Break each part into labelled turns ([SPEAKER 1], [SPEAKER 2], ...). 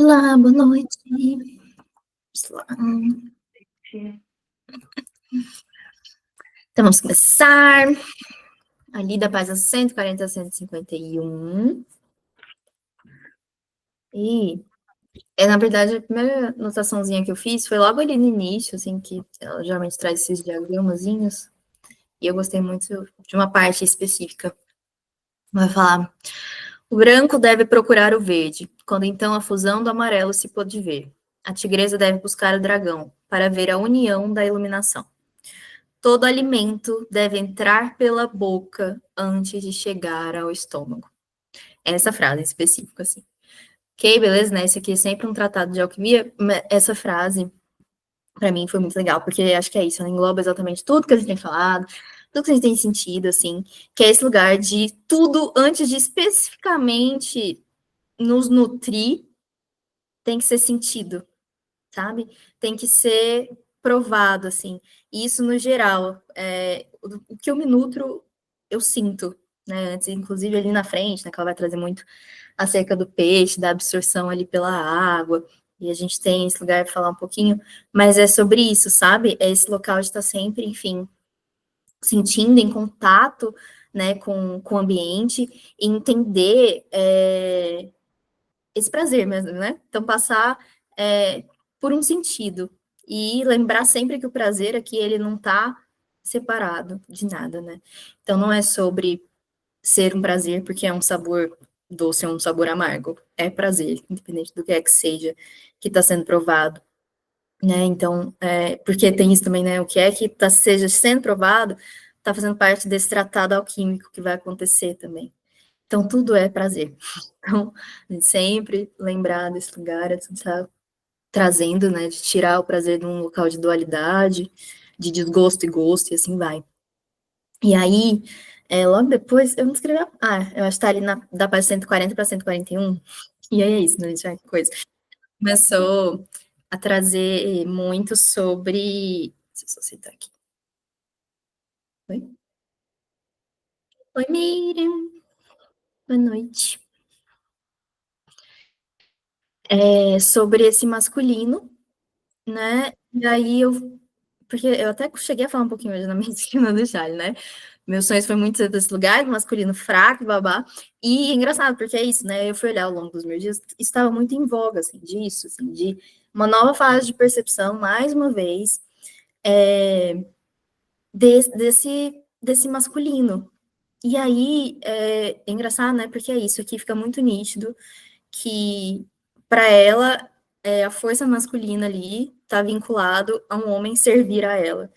[SPEAKER 1] Olá, boa noite. Vamos lá. Então, vamos começar. Ali da página 140 a 151. E, na verdade, a primeira anotaçãozinha que eu fiz foi logo ali no início, assim, que ela geralmente traz esses diagramazinhos. E eu gostei muito de uma parte específica. Vai falar: o branco deve procurar o verde, quando então a fusão do amarelo se pôde ver. A tigresa deve buscar o dragão, para ver a união da iluminação. Todo alimento deve entrar pela boca antes de chegar ao estômago. Essa frase em específico, assim. Ok, beleza, né? Esse aqui é sempre um tratado de alquimia. Essa frase, para mim, foi muito legal, porque acho que é isso, ela engloba exatamente tudo que a gente tem falado, tudo que a gente tem sentido, assim, que é esse lugar de tudo antes de especificamente nos nutrir, tem que ser sentido, sabe? Tem que ser provado, assim. E isso no geral. O que eu me nutro, eu sinto, né? Antes, inclusive ali na frente, né? Que ela vai trazer muito acerca do peixe, da absorção ali pela água. E a gente tem esse lugar para falar um pouquinho, mas é sobre isso, sabe? É esse local de estar sempre, enfim, sentindo em contato, né, com o ambiente, e entender esse prazer mesmo, né? Então, passar por um sentido e lembrar sempre que o prazer aqui, ele não está separado de nada, né? Então, não é sobre ser um prazer porque é um sabor doce ou um sabor amargo. É prazer, independente do que é que seja que está sendo provado, né? Então, porque tem isso também, né? O que é que seja sendo provado está fazendo parte desse tratado alquímico que vai acontecer também. Então, tudo é prazer. Então, a gente sempre lembrar desse lugar, assim, sabe? Trazendo, né, de tirar o prazer de um local de dualidade, de desgosto e gosto, e assim vai. E aí, logo depois, eu não escrevi, eu acho que tá ali da página 140 para 141, e aí é isso, né, gente, que coisa. Começou a trazer muito sobre, deixa eu só citar aqui. Oi? Oi, Miriam. Boa noite. Sobre esse masculino, né, e aí porque eu até cheguei a falar um pouquinho hoje na medicina do Jale, né? Meus sonhos foi muito ser desse lugar, masculino fraco, babá. E é engraçado, porque é isso, né? Eu fui olhar ao longo dos meus dias, estava muito em voga, assim, disso, assim, de uma nova fase de percepção, mais uma vez, desse masculino. E aí, é engraçado, né? Porque é isso, aqui fica muito nítido que, para ela, a força masculina ali está vinculado a um homem servir a ela.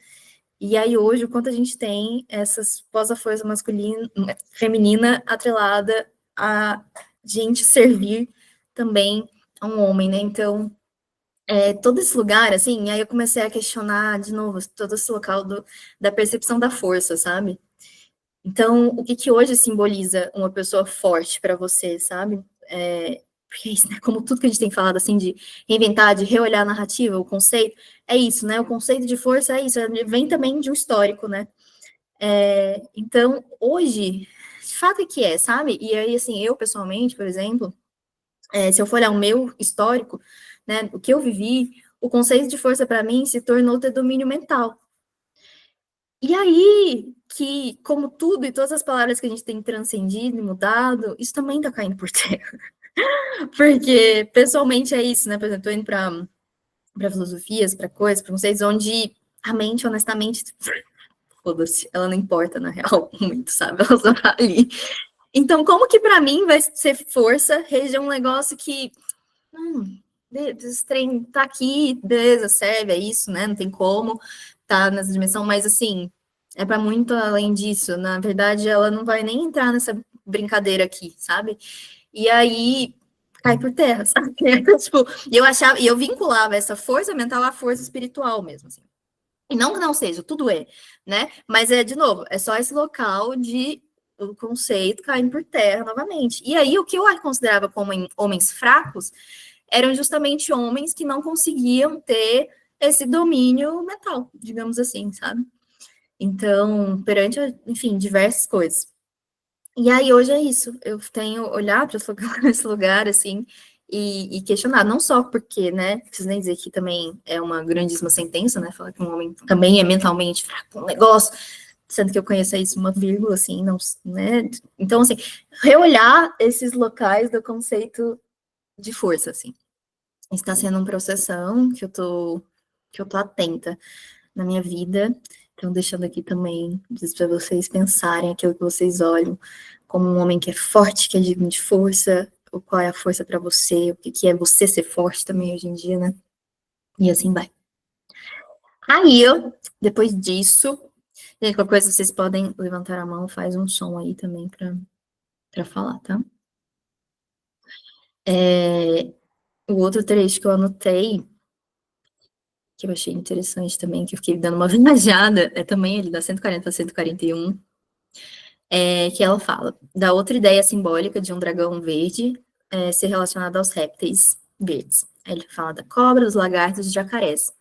[SPEAKER 1] E aí, hoje, o quanto a gente tem essas pós-força masculina, feminina atrelada a gente servir também a um homem, né? Então, todo esse lugar, assim, aí eu comecei a questionar de novo todo esse local da percepção da força, sabe? Então, o que que hoje simboliza uma pessoa forte para você, sabe? Porque é isso, né? Como tudo que a gente tem falado, assim, de reinventar, de reolhar a narrativa, o conceito, é isso, né? O conceito de força é isso, vem também de um histórico, né? Então, hoje, de fato é que sabe? E aí, assim, eu, pessoalmente, por exemplo, se eu for olhar o meu histórico, né, o que eu vivi, o conceito de força para mim se tornou ter domínio mental. E aí, que, como tudo e todas as palavras que a gente tem transcendido e mudado, isso também tá caindo por terra. Porque, pessoalmente, é isso, né? Por exemplo, eu tô indo para filosofias, para coisas, para conceitos, onde a mente, honestamente, foda-se, ela não importa, na real, muito, sabe? Ela só tá ali. Então, como que para mim vai ser força reger um negócio que, esse trem tá aqui, beleza, serve, é isso, né? Não tem como, tá nessa dimensão, mas assim, é para muito além disso. Na verdade, ela não vai nem entrar nessa brincadeira aqui, sabe? E aí cai por terra, sabe? Tipo, e eu vinculava essa força mental à força espiritual mesmo, assim. E não que não seja, tudo né? Mas de novo, é só esse local de o conceito caindo por terra novamente. E aí, o que eu considerava como homens fracos eram justamente homens que não conseguiam ter esse domínio mental, digamos assim, sabe? Então, perante, enfim, diversas coisas. E aí, hoje é isso. Eu tenho olhar para esse lugar, assim, e questionar, não só porque, né, preciso nem dizer que também é uma grandíssima sentença, né, falar que um homem também é mentalmente fraco, um negócio, sendo que eu conheço isso uma vírgula, assim, não, né, então, assim, reolhar esses locais do conceito de força, assim, está sendo uma processão que eu tô atenta na minha vida, então deixando aqui também para vocês pensarem aquilo que vocês olham como um homem que é forte, que é digno de força, ou qual é a força para você, o que, que é você ser forte também hoje em dia, né? E assim vai. Aí eu, depois disso, gente, qualquer coisa vocês podem levantar a mão, faz um som aí também para falar, tá? O outro trecho que eu anotei, que eu achei interessante também, que eu fiquei dando uma viajada, é também ele da 140 a 141, que ela fala da outra ideia simbólica de um dragão verde ser relacionado aos répteis verdes. Aí ele fala da cobra, dos lagartos e dos jacarés.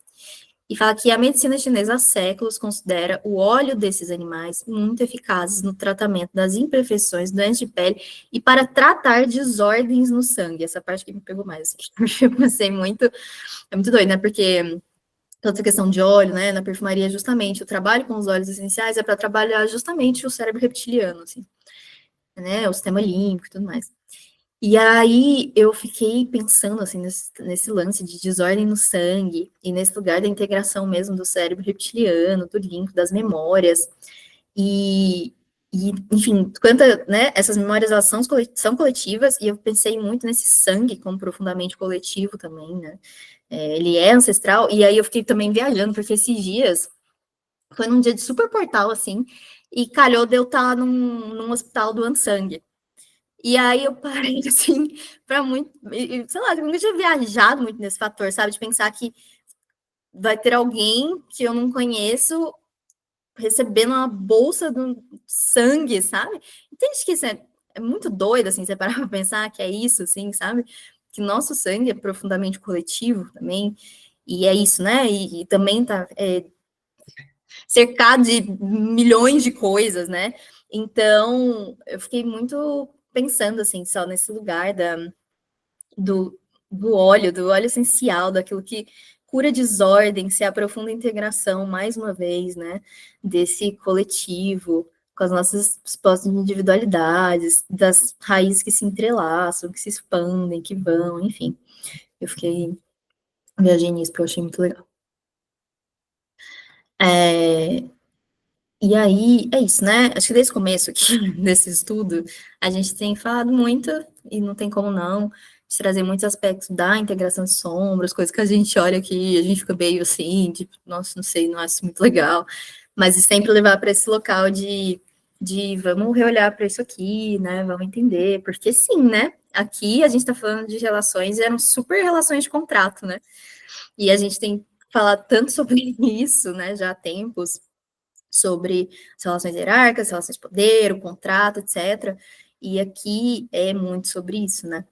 [SPEAKER 1] E fala que a medicina chinesa há séculos considera o óleo desses animais muito eficazes no tratamento das imperfeições, doenças de pele e para tratar desordens no sangue. Essa parte que me pegou mais, assim, porque eu pensei muito, é muito doido, né? Porque toda essa questão de óleo, né, na perfumaria, justamente, o trabalho com os óleos essenciais é para trabalhar justamente o cérebro reptiliano, assim, né, o sistema límbico e tudo mais. E aí eu fiquei pensando, assim, nesse lance de desordem no sangue e nesse lugar da integração mesmo do cérebro reptiliano, do límbico, das memórias, e, enfim, quanta, né, essas memórias, elas são coletivas, e eu pensei muito nesse sangue como profundamente coletivo também, né, ele é ancestral, e aí eu fiquei também viajando, porque esses dias foi num dia de super portal, assim, e calhou de eu estar num hospital doando sangue. E aí eu parei, assim, para muito, sei lá, eu nunca tinha viajado muito nesse fator, sabe, de pensar que vai ter alguém que eu não conheço recebendo uma bolsa de sangue, sabe? Entende que isso é muito doido, assim, você parar pra pensar que é isso, assim, sabe? Que nosso sangue é profundamente coletivo também, e é isso, né? E também tá cercado de milhões de coisas, né? Então, eu fiquei muito pensando, assim, só nesse lugar do, do óleo essencial, daquilo que cura desordem, se aprofunda a integração, mais uma vez, né, desse coletivo, com as nossas supostas individualidades, das raízes que se entrelaçam, que se expandem, que vão, enfim. Eu fiquei, viajei nisso, porque eu achei muito legal. E aí, é isso, né? Acho que desde o começo aqui desse estudo, a gente tem falado muito, e não tem como não, de trazer muitos aspectos da integração de sombras, coisas que a gente olha aqui, a gente fica meio assim, tipo, nossa, não sei, não acho muito legal, mas sempre levar para esse local de vamos reolhar para isso aqui, né? Vamos entender, porque sim, né? Aqui a gente está falando de relações, eram super relações de contrato, né? E a gente tem falado tanto sobre isso, né, já há tempos sobre as relações hierárquicas, relações de poder, o contrato, etc. E aqui é muito sobre isso, né?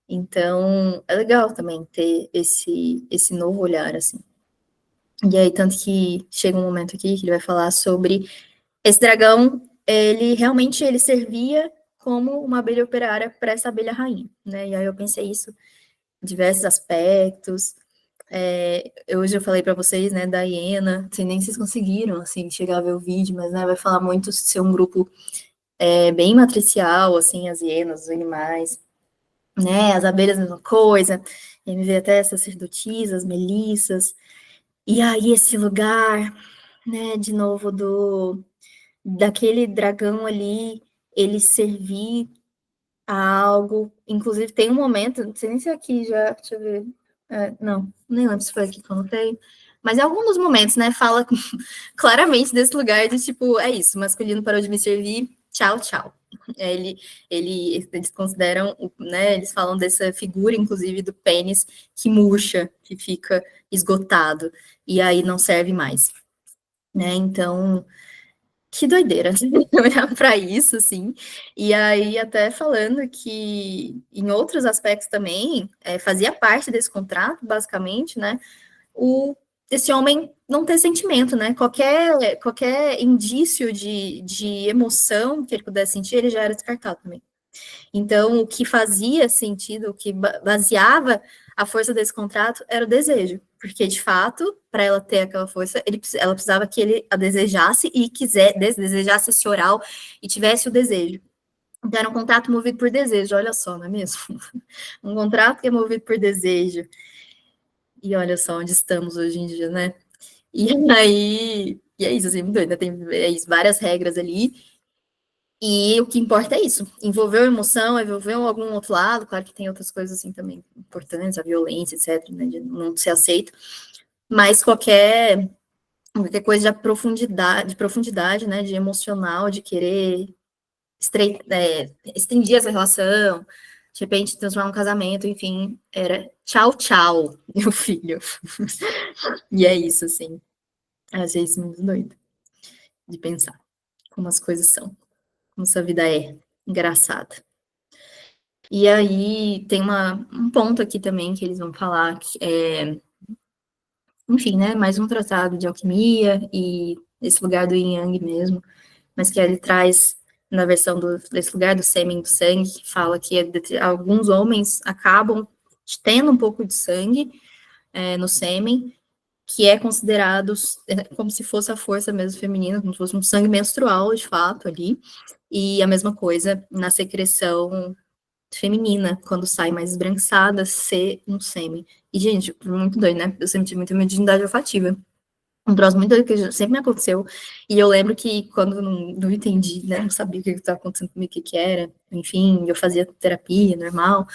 [SPEAKER 1] Então, é legal também ter esse novo olhar, assim. E aí, tanto que chega um momento aqui que ele vai falar sobre esse dragão, ele realmente ele servia como uma abelha operária para essa abelha rainha, né? E aí eu pensei isso em diversos aspectos. Hoje eu falei para vocês, né, da hiena, não sei nem se vocês conseguiram, assim, chegar a ver o vídeo, mas, né, vai falar muito de ser um grupo bem matricial, assim, as hienas, os animais, né, as abelhas, a mesma coisa, e aí me veio até essas sacerdotisas, melissas, e aí esse lugar, né, de novo, daquele dragão ali, ele servir a algo, inclusive tem um momento, não sei nem se é aqui já, deixa eu ver, não, nem lembro se foi aqui que eu notei, mas em algum dos momentos, né, fala claramente desse lugar de tipo, é isso, masculino parou de me servir, tchau, tchau. Eles consideram, né, eles falam dessa figura, inclusive, do pênis que murcha, que fica esgotado, e aí não serve mais, né, então que doideira olhar para isso, assim. E aí, até falando que em outros aspectos também, fazia parte desse contrato, basicamente, né? Esse homem não ter sentimento, né? Qualquer indício de emoção que ele pudesse sentir, ele já era descartado também. Então, o que fazia sentido, o que baseava a força desse contrato era o desejo, porque de fato, para ela ter aquela força, ela precisava que ele a desejasse e desejasse esse oral e tivesse o desejo. Então, era um contrato movido por desejo, olha só, não é mesmo? Um contrato que é movido por desejo. E olha só onde estamos hoje em dia, né? E aí, e é isso, assim, muito doido, tem várias regras ali. E o que importa é isso, envolveu emoção, envolveu algum outro lado, claro que tem outras coisas assim também importantes, a violência, etc, né, de não ser aceito, mas qualquer coisa de profundidade, né, de emocional, de querer estender essa relação, de repente transformar um casamento, enfim, era tchau, tchau, meu filho. E é isso, assim, achei isso muito doido de pensar como as coisas são, como essa vida é engraçada. E aí tem um ponto aqui também que eles vão falar que enfim, né, mais um tratado de alquimia e esse lugar do yin yang mesmo, mas que ele traz na versão desse lugar do sêmen do sangue, que fala que alguns homens acabam tendo um pouco de sangue no sêmen, que é considerado como se fosse a força mesmo feminina, como se fosse um sangue menstrual, de fato, ali, e a mesma coisa na secreção feminina, quando sai mais esbranquiçada, ser um sêmen. E, gente, muito doido, né? Eu sempre tive muita virgindade olfativa. Um troço muito doido que sempre me aconteceu. E eu lembro que quando não entendi, né? Não sabia o que estava acontecendo comigo, o que era. Enfim, eu fazia terapia normal.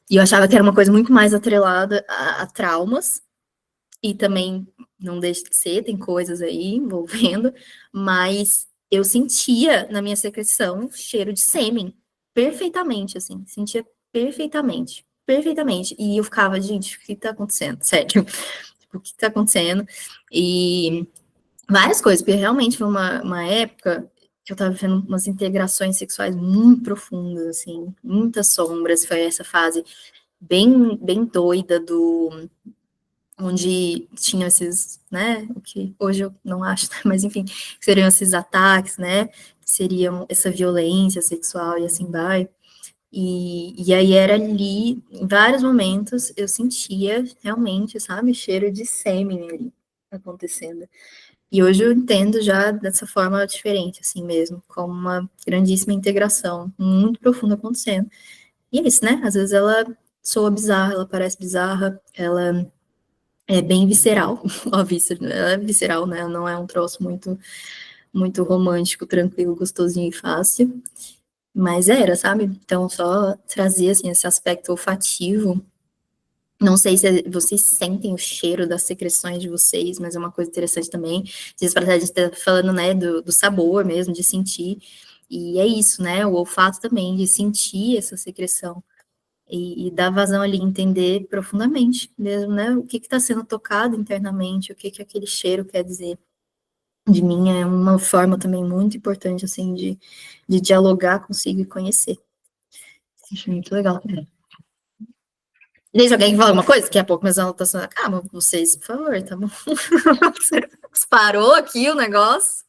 [SPEAKER 1] E eu achava que era uma coisa muito mais atrelada a traumas. E também não deixa de ser, tem coisas aí envolvendo. Mas eu sentia na minha secreção cheiro de sêmen perfeitamente, assim, sentia perfeitamente, perfeitamente. E eu ficava, gente, o que tá acontecendo? Sério, tipo, o que tá acontecendo? E várias coisas, porque realmente foi uma época que eu tava vivendo umas integrações sexuais muito profundas, assim, muitas sombras. Foi essa fase bem doida onde tinham esses, né, o que hoje eu não acho, mas enfim, seriam esses ataques, né, seriam essa violência sexual e assim vai. E aí era ali, em vários momentos, eu sentia realmente, sabe, cheiro de sêmen ali acontecendo. E hoje eu entendo já dessa forma diferente, assim mesmo, como uma grandíssima integração, muito profunda acontecendo. E é isso, né? Às vezes ela soa bizarra, ela parece bizarra, ela é bem visceral, ó, ela é visceral, né? Não é um troço muito romântico, tranquilo, gostosinho e fácil. Mas era, sabe? Então, só trazia, assim, esse aspecto olfativo. Não sei se vocês sentem o cheiro das secreções de vocês, mas é uma coisa interessante também. Às vezes, a gente tá falando, né, do sabor mesmo, de sentir. E é isso, né? O olfato também, de sentir essa secreção. E dar vazão ali, entender profundamente mesmo, né? O que está sendo tocado internamente, o que aquele cheiro quer dizer de mim. É uma forma também muito importante, assim, de dialogar consigo e conhecer. Acho muito legal também. Deixa alguém falar alguma coisa? Daqui a pouco minhas anotações acabam. Vocês, por favor, tá bom? Parou aqui o negócio.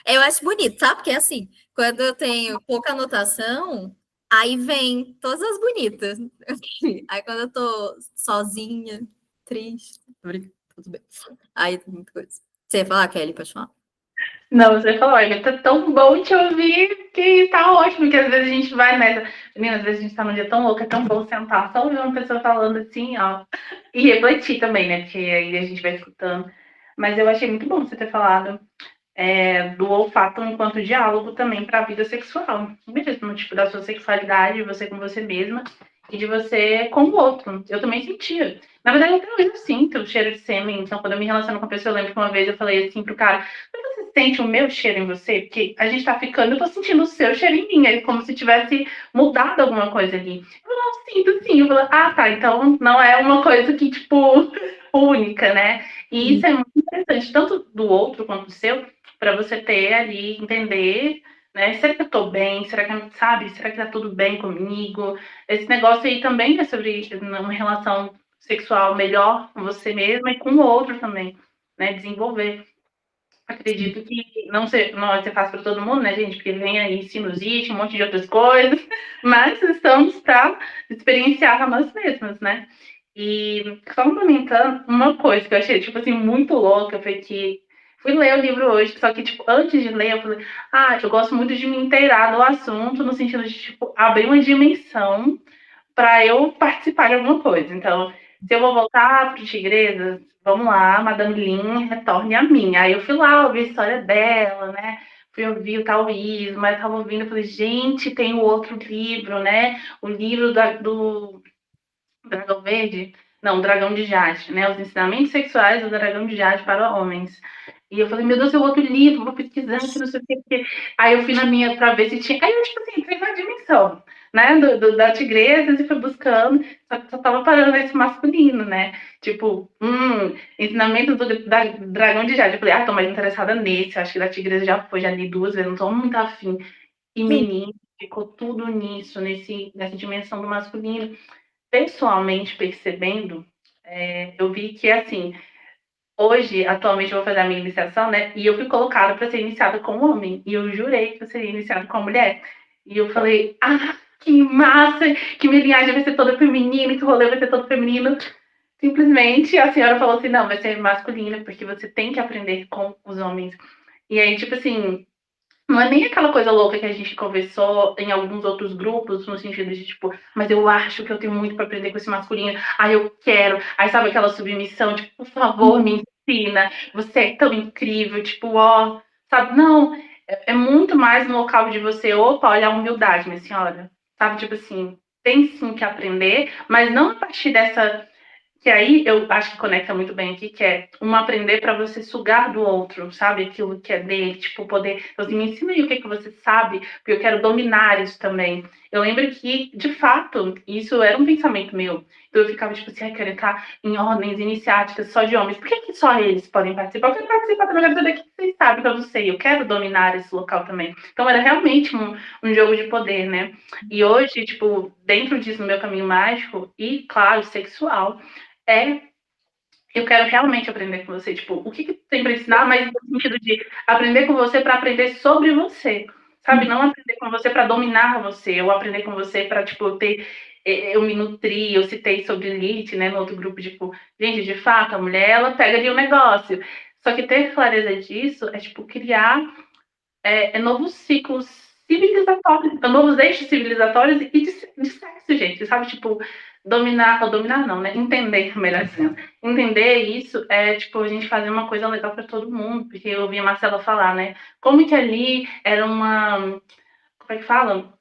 [SPEAKER 1] Eu acho bonito, tá? Porque assim, quando eu tenho pouca anotação, aí vem todas as bonitas. Aí quando eu tô sozinha, triste, tudo bem. Aí tem muita coisa. Você ia falar, Kelly? Pode falar.
[SPEAKER 2] Não, você falou, olha, tá tão bom te ouvir que tá ótimo, que às vezes a gente vai nessa. Menina, às vezes a gente tá num dia tão louco, é tão bom sentar, só ouvir uma pessoa falando assim, ó, e refletir também, né? Porque aí a gente vai escutando. Mas eu achei muito bom você ter falado do olfato enquanto diálogo também para a vida sexual. Mesmo, tipo, da sua sexualidade, você com você mesma e de você com o outro. Eu também sentia. Na verdade, até hoje eu sinto o cheiro de sêmen. Então, quando eu me relaciono com a pessoa, eu lembro que uma vez eu falei assim pro cara: você sente o meu cheiro em você? Porque a gente tá ficando, eu tô sentindo o seu cheiro em mim. É como se tivesse mudado alguma coisa ali. Eu falei, não, sinto sim. Eu falei, ah, tá. Então não é uma coisa que, tipo, única, né? E isso é muito interessante, tanto do outro quanto do seu, para você ter ali, entender, né? Será que eu tô bem? Será que, sabe? Será que tá tudo bem comigo? Esse negócio aí também é sobre uma relação sexual melhor com você mesma e com o outro também, né? Desenvolver. Acredito que não vai ser fácil para todo mundo, né, gente? Porque vem aí sinusite, um monte de outras coisas, mas estamos para experienciar a nós mesmas, né? E só complementando, uma coisa que eu achei, tipo assim, muito louca foi que fui ler o livro hoje, só que, tipo, antes de ler, eu falei, eu gosto muito de me inteirar do assunto, no sentido de, tipo, abrir uma dimensão para eu participar de alguma coisa. Então, se eu vou voltar para o Tigresas, vamos lá, Madame Lin, retorne a mim. Aí eu fui lá ouvir a história dela, né? Fui ouvir o taoísmo, mas estava ouvindo, eu falei, gente, tem o outro livro, né? O livro do Dragão Verde? Não, Dragão de Jade, né? Os ensinamentos sexuais do Dragão de Jade para homens. E eu falei, meu Deus, é outro livro, vou pesquisar que não sei o que. Aí eu fui na minha para ver se tinha. Aí eu, tipo assim, entrei na dimensão, né? Da Tigresas e fui buscando, só que só tava parando nesse masculino, né? Tipo, ensinamentos da Dragão de Jade. Eu falei, tô mais interessada nesse, acho que da Tigresa já foi, já li 2 vezes, não tô muito afim. E menino, ficou tudo nisso, nessa dimensão do masculino. Pessoalmente percebendo, eu vi que, assim, hoje, atualmente, eu vou fazer a minha iniciação, né? E eu fui colocada para ser iniciada como homem. E eu jurei que eu seria iniciada como mulher. E eu falei, que massa! Que minha linhagem vai ser toda feminina, que o rolê vai ser todo feminino. Simplesmente a senhora falou assim: não, vai ser masculina, porque você tem que aprender com os homens. E aí, tipo assim, não é nem aquela coisa louca que a gente conversou em alguns outros grupos, no sentido de, tipo, mas eu acho que eu tenho muito para aprender com esse masculino. Eu quero. Aí sabe aquela submissão, tipo, por favor, me ensina. Você é tão incrível, tipo, sabe? Não, é muito mais no local de você, olha a humildade, minha senhora. Sabe, tipo assim, tem sim que aprender, mas não a partir dessa que aí eu acho que conecta muito bem aqui, que é um aprender para você sugar do outro, sabe? Aquilo que é dele, tipo, poder. Então, assim, me ensina aí o que, que você sabe, porque eu quero dominar isso também. Eu lembro que, de fato, isso era um pensamento meu. Então, eu ficava, tipo assim, quero entrar em ordens iniciáticas só de homens. Por que só eles podem participar? Eu quero participar também, eu quero saber o que vocês sabem que eu não sei. Eu quero dominar esse local também. Então, era realmente um jogo de poder, né? E hoje, tipo, dentro disso, no meu caminho mágico, e, claro, sexual, eu quero realmente aprender com você. Tipo, o que, que tem para ensinar, mas no sentido de aprender com você para aprender sobre você. Sabe? Não aprender com você para dominar você, ou aprender com você para, tipo, eu me nutri, eu citei sobre Lilith, né, no outro grupo, tipo, gente, de fato, a mulher, ela pega ali o negócio. Só que ter clareza disso é, tipo, criar novos ciclos civilizatórios, novos eixos civilizatórios e de sexo, gente, sabe? Tipo, dominar não, né? Entender, melhor dizendo. Entender isso é, tipo, a gente fazer uma coisa legal para todo mundo, porque eu ouvi a Marcela falar, né? Como que ali era como é que fala?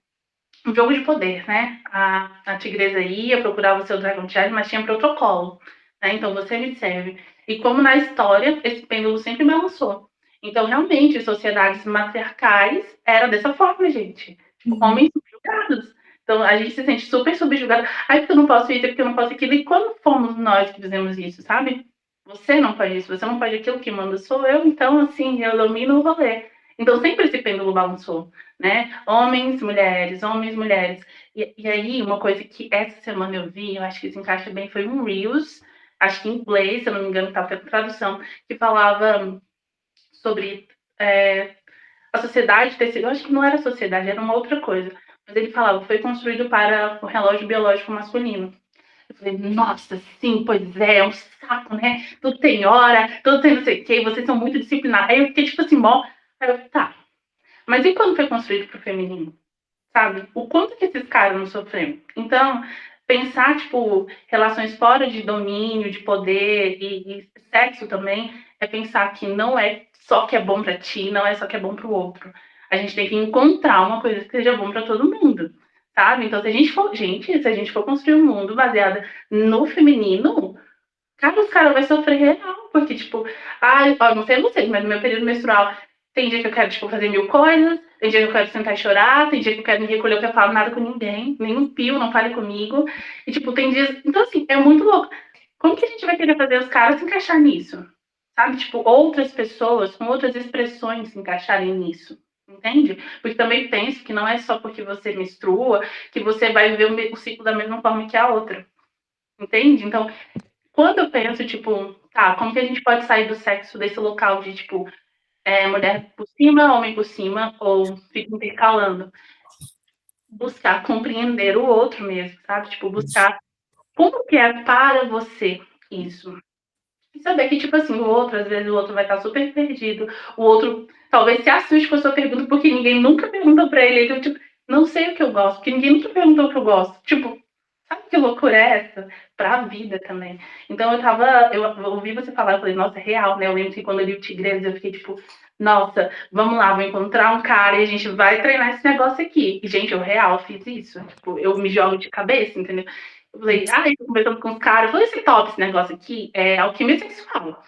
[SPEAKER 2] Um jogo de poder, né? A tigresa ia, procurava o seu dragão de jade, mas tinha protocolo, né? Então você me serve. E como na história, esse pêndulo sempre balançou. Então, realmente, sociedades matriarcais era dessa forma, gente. Homens subjugados. Então, a gente se sente super subjugado. Porque eu não posso isso, porque eu não posso aquilo. E quando fomos nós que fizemos isso, sabe? Você não pode isso, você não pode aquilo, que manda sou eu. Então, assim, eu domino o rolê. Então, sempre esse pêndulo balançou, né? Homens, mulheres. E aí, uma coisa que essa semana eu vi, eu acho que se encaixa bem, foi um Reels, acho que em inglês, se eu não me engano, estava tendo tradução, que falava sobre a sociedade ter sido, eu acho que não era sociedade, era uma outra coisa, mas ele falava, foi construído para o relógio biológico masculino. Eu falei, nossa, sim, pois é um saco, né? Tudo tem hora, tudo tem não sei o quê, vocês são muito disciplinados. Aí eu fiquei tipo assim, aí eu, tá, mas e quando foi construído para o feminino? Sabe? O quanto que esses caras não sofreram? Então, pensar, tipo, relações fora de domínio, de poder e sexo também, é pensar que não é só que é bom para ti, não é só que é bom para o outro. A gente tem que encontrar uma coisa que seja bom para todo mundo, sabe? Então, se a gente for construir um mundo baseado no feminino, cara, os caras vão sofrer real, porque, tipo, não sei vocês, mas no meu período menstrual tem dia que eu quero, tipo, fazer mil coisas, tem dia que eu quero sentar e chorar, tem dia que eu quero me recolher, eu quero falar nada com ninguém, nenhum pio, não fale comigo. E, tipo, tem dias. Então, assim, é muito louco. Como que a gente vai querer fazer os caras se encaixar nisso? Sabe? Tipo, outras pessoas com outras expressões se encaixarem nisso. Entende? Porque também penso que não é só porque você menstrua que você vai ver o ciclo da mesma forma que a outra. Entende? Então, quando eu penso, tipo, tá, como que a gente pode sair do sexo desse local de, tipo, mulher por cima, homem por cima, ou fica intercalando. Buscar compreender o outro mesmo, sabe? Tipo, buscar como que é para você isso. E saber que, tipo assim, o outro, às vezes o outro vai estar super perdido, o outro talvez se assuste com a sua pergunta, porque ninguém nunca perguntou pra ele, então, tipo, não sei o que eu gosto, porque ninguém nunca perguntou o que eu gosto. Tipo, sabe que loucura é essa? Pra vida também. Então eu ouvi você falar, eu falei, nossa, é real, né? Eu lembro que quando eu li o Tigres, eu fiquei tipo, nossa, vamos lá, vou encontrar um cara e a gente vai treinar esse negócio aqui. E, gente, eu real fiz isso. Tipo, eu me jogo de cabeça, entendeu? Eu falei, tô conversando com os caras, eu falei, esse top, esse negócio aqui é alquimia sexual.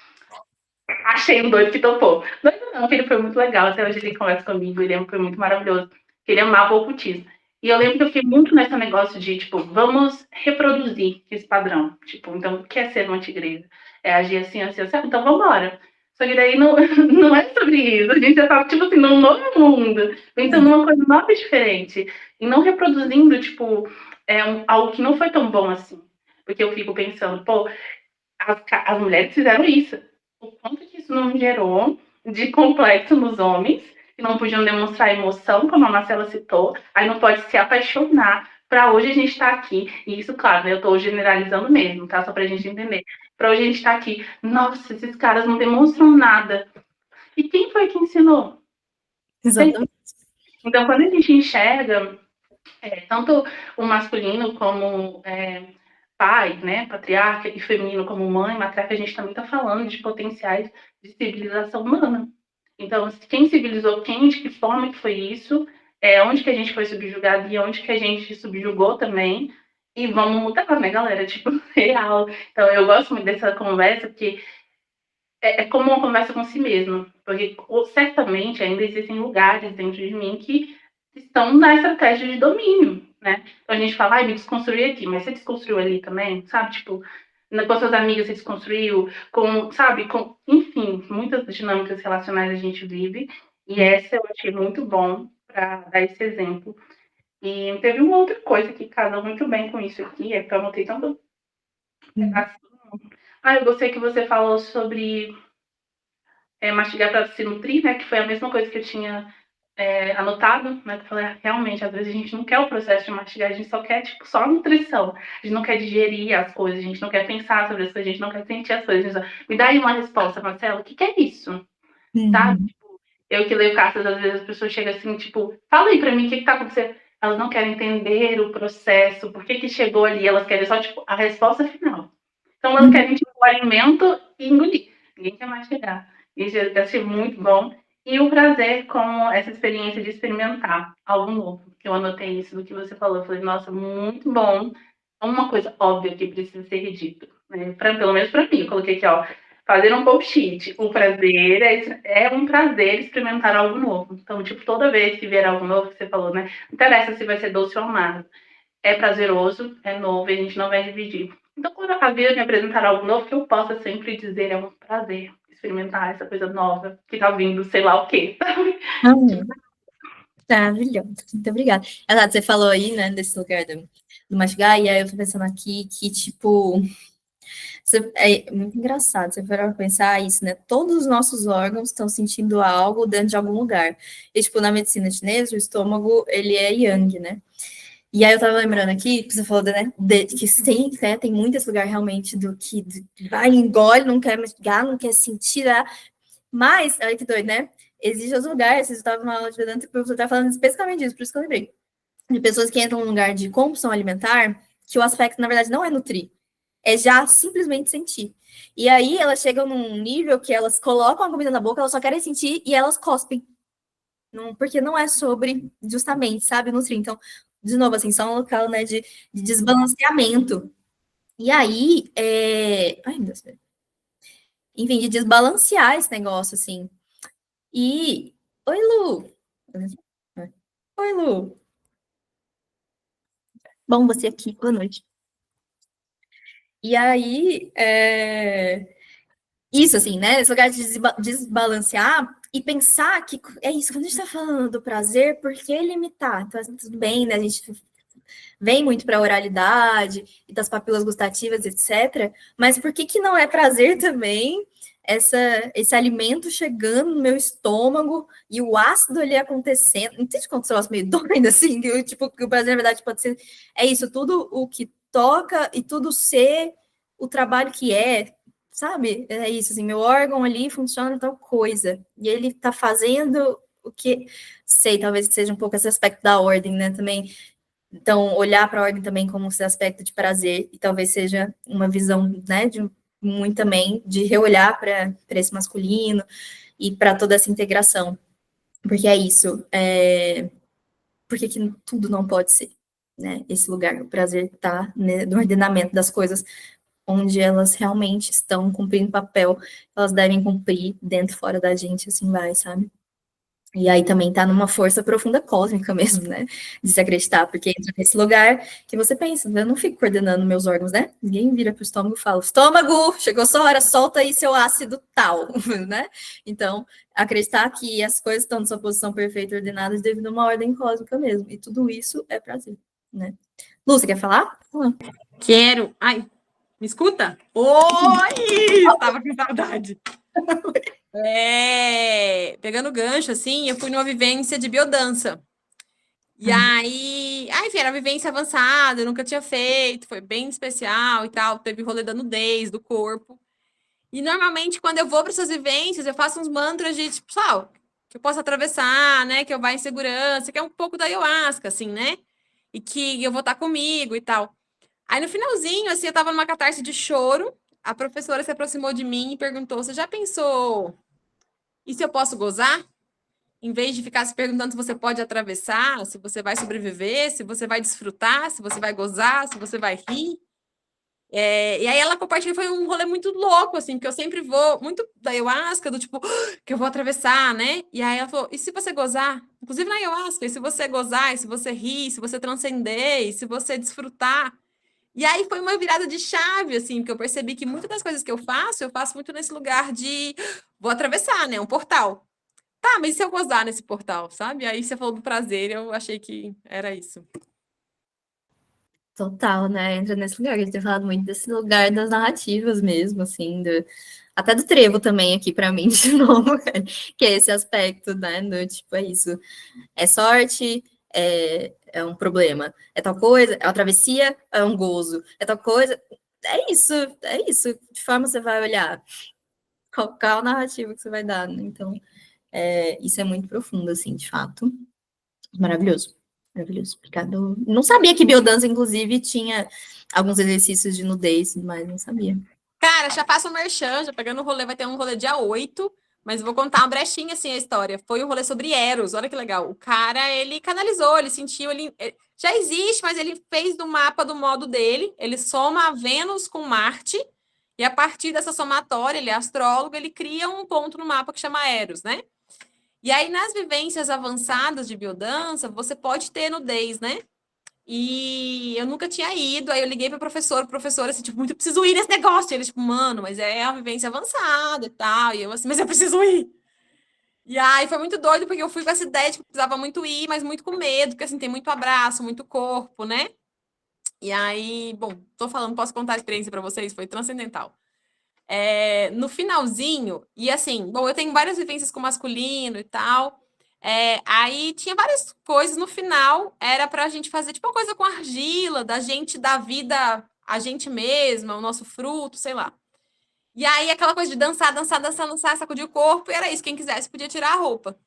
[SPEAKER 2] Achei um doido que topou. Doido não, que ele foi muito legal. Até hoje ele conversa comigo, ele foi muito maravilhoso. Ele amava o ocultismo. E eu lembro que eu fiquei muito nesse negócio de, tipo, vamos reproduzir esse padrão. Tipo, então, o que é ser uma tigresa? É agir assim, assim, assim. Então, vamos embora. Só que daí não, não é sobre isso. A gente já tava, tipo assim, num novo mundo. Pensando numa coisa nova e diferente. E não reproduzindo, tipo, algo que não foi tão bom assim. Porque eu fico pensando, pô, as mulheres fizeram isso. O quanto que isso não gerou de complexo nos homens, que não podiam demonstrar emoção, como a Marcela citou, aí não pode se apaixonar. Para hoje a gente estar aqui, e isso, claro, né, eu estou generalizando mesmo, tá? Só para a gente entender. Para hoje a gente estar aqui, nossa, esses caras não demonstram nada. E quem foi que ensinou?
[SPEAKER 1] Exatamente.
[SPEAKER 2] Então, quando a gente enxerga tanto o masculino como pai, né, patriarca, e feminino como mãe, matriarca, a gente também está falando de potenciais de civilização humana. Então, quem civilizou quem, de que forma que foi isso, onde que a gente foi subjugado e onde que a gente subjugou também, e vamos mudar, né, galera? Tipo, real. Então, eu gosto muito dessa conversa, porque é como uma conversa com si mesmo, porque certamente ainda existem lugares dentro de mim que estão na estratégia de domínio, né? Então a gente fala, ai, me desconstruí aqui, mas você desconstruiu ali também, sabe? Tipo, com as suas amigas você desconstruiu, sabe? Enfim, muitas dinâmicas relacionais a gente vive, e essa eu achei muito bom para dar esse exemplo. E teve uma outra coisa que casou muito bem com isso aqui, é que eu anotei tanto. Eu gostei que você falou sobre mastigar para se nutrir, né? Que foi a mesma coisa que eu tinha anotado, né? Que eu falei, realmente, às vezes a gente não quer o processo de mastigar, a gente só quer, tipo, só a nutrição. A gente não quer digerir as coisas, a gente não quer pensar sobre as coisas, a gente não quer sentir as coisas. Me dá aí uma resposta, Marcela, o que é isso? Sabe?
[SPEAKER 1] Uhum.
[SPEAKER 2] Tipo, eu que leio cartas, às vezes as pessoas chegam assim, tipo, fala aí pra mim, o que tá acontecendo? Elas não querem entender o processo, por que chegou ali, elas querem só, tipo, a resposta final. Então, elas querem, tipo, o alimento e engolir. Ninguém quer mastigar. Isso eu achei muito bom. E o prazer com essa experiência de experimentar algo novo. Eu anotei isso do que você falou. Eu falei, nossa, muito bom. Uma coisa óbvia que precisa ser dito. Né? Pelo menos para mim, eu coloquei aqui, ó. Fazer um post-it. O prazer é um prazer experimentar algo novo. Então, tipo, toda vez que vier algo novo, que você falou, né? Não interessa se vai ser doce ou amargo. É prazeroso, é novo e a gente não vai dividir. Então, quando a vida me apresentar algo novo, que eu possa sempre dizer é um prazer experimentar essa coisa nova que tá vindo, sei lá o quê.
[SPEAKER 1] Maravilhoso, muito obrigada. Exato, você falou aí, né, desse lugar do mastigar, e aí eu tô pensando aqui que, tipo, é muito engraçado, você for pensar isso, né? Todos os nossos órgãos estão sentindo algo dentro de algum lugar. E, tipo, na medicina chinesa, o estômago, ele é yang, né? E aí eu tava lembrando aqui, que você falou, né, que sim, né, tem muitos lugares realmente do que vai, engole, não quer mastigar, não quer sentir, né? Mas, olha que doido, né? Existem os lugares, você estava numa aula de Vedanta, e o professor tá falando especificamente disso, por isso que eu lembrei. De pessoas que entram num lugar de compulsão alimentar, que o aspecto, na verdade, não é nutrir, é já simplesmente sentir. E aí elas chegam num nível que elas colocam a comida na boca, elas só querem sentir e elas cospem. Não, porque não é sobre, justamente, sabe, nutrir. Então, de novo, assim, só um local, né, de desbalanceamento. E aí, ai, meu Deus. Enfim, de desbalancear esse negócio, assim. E, oi, Lu. Oi, Lu. Bom, você aqui, boa noite. E aí, isso, assim, né? Esse lugar de desbalancear e pensar que é isso, quando a gente tá falando do prazer, por que limitar? Então, assim, tudo bem, né? A gente vem muito para a oralidade e das papilas gustativas, etc. Mas por que não é prazer também esse alimento chegando no meu estômago e o ácido ali acontecendo? Entende quando você meio doido, assim? Que o prazer, na verdade, pode ser... É isso, tudo o que toca e tudo ser o trabalho que é, sabe? É isso, assim, meu órgão ali funciona tal coisa. E ele tá fazendo o que... Sei, talvez seja um pouco esse aspecto da ordem, né, também. Então, olhar para a ordem também como esse aspecto de prazer, e talvez seja uma visão, né, de muito também, de reolhar para esse masculino e para toda essa integração. Porque é isso, porque que tudo não pode ser, né? Esse lugar, o prazer está, né, no ordenamento das coisas, onde elas realmente estão cumprindo papel, elas devem cumprir dentro e fora da gente, assim vai, sabe? E aí também tá numa força profunda cósmica mesmo, né? De se acreditar, porque entra nesse lugar que você pensa, eu não fico coordenando meus órgãos, né? Ninguém vira pro estômago e fala, estômago, chegou sua hora, solta aí seu ácido tal, né? Então, acreditar que as coisas estão na sua posição perfeita e ordenadas devido a uma ordem cósmica mesmo. E tudo isso é prazer, né? Lu, você quer falar?
[SPEAKER 3] Quero. Ai, me escuta? Oi! Estava com saudade. Pegando gancho, assim, eu fui numa vivência de biodança. E aí, enfim, era uma vivência avançada, eu nunca tinha feito, foi bem especial e tal, teve rolê da nudez, do corpo. E normalmente, quando eu vou para essas vivências, eu faço uns mantras de, tipo, pessoal, que eu possa atravessar, né, que eu vá em segurança, que é um pouco da ayahuasca, assim, né? E que eu vou estar comigo e tal. Aí no finalzinho, assim, eu tava numa catarse de choro, a professora se aproximou de mim e perguntou: você já pensou, e se eu posso gozar? Em vez de ficar se perguntando se você pode atravessar, se você vai sobreviver, se você vai desfrutar, se você vai gozar, se você vai rir. E aí ela compartilhou, foi um rolê muito louco, assim, porque eu sempre vou, muito da ayahuasca, do tipo, que eu vou atravessar, né? E aí ela falou, e se você gozar? Inclusive na ayahuasca, e se você gozar, e se você rir, se você transcender, e se você desfrutar? E aí foi uma virada de chave, assim, porque eu percebi que muitas das coisas que eu faço muito nesse lugar de vou atravessar, né? Um portal. Tá, mas e se eu gozar nesse portal, sabe? Aí você falou do prazer, eu achei que era isso.
[SPEAKER 1] Total, né? Entra nesse lugar. A gente tem falado muito desse lugar das narrativas mesmo, assim, até do trevo também aqui para mim, de novo, que é esse aspecto, né? Do tipo, é isso. É sorte, é um problema. É tal coisa, é uma travessia, é um gozo. É tal coisa. É isso, é isso. De forma você vai olhar. Qual a narrativa que você vai dar, né? Então, isso é muito profundo, assim, de fato. Maravilhoso. Maravilhoso. Obrigado. Não sabia que biodança, inclusive, tinha alguns exercícios de nudez, mas não sabia.
[SPEAKER 3] Cara, já faço um merchan, já pegando o rolê, vai ter um rolê dia 8, mas vou contar uma brechinha, assim, a história. Foi um rolê sobre Eros, olha que legal. O cara, ele canalizou, ele sentiu, ele já existe, mas ele fez do mapa do modo dele, ele soma a Vênus com Marte, e a partir dessa somatória, ele é astrólogo, ele cria um ponto no mapa que chama Eros, né? E aí, nas vivências avançadas de biodança, você pode ter nudez, né? E eu nunca tinha ido, aí eu liguei para o professor, assim, tipo, muito, eu preciso ir nesse negócio. E ele, tipo, mano, mas é uma vivência avançada e tal. E eu, assim, mas eu preciso ir. E aí foi muito doido, porque eu fui com essa ideia de que eu precisava muito ir, mas muito com medo, porque, assim, tem muito abraço, muito corpo, né? E aí, bom, tô falando, posso contar a experiência para vocês, foi transcendental. No finalzinho, e assim, bom, eu tenho várias vivências com masculino e tal. Aí tinha várias coisas no final, era pra gente fazer tipo uma coisa com argila, da gente dar vida a gente mesma, o nosso fruto, sei lá. E aí aquela coisa de dançar, dançar, dançar, dançar, sacudir o corpo, e era isso, quem quisesse podia tirar a roupa.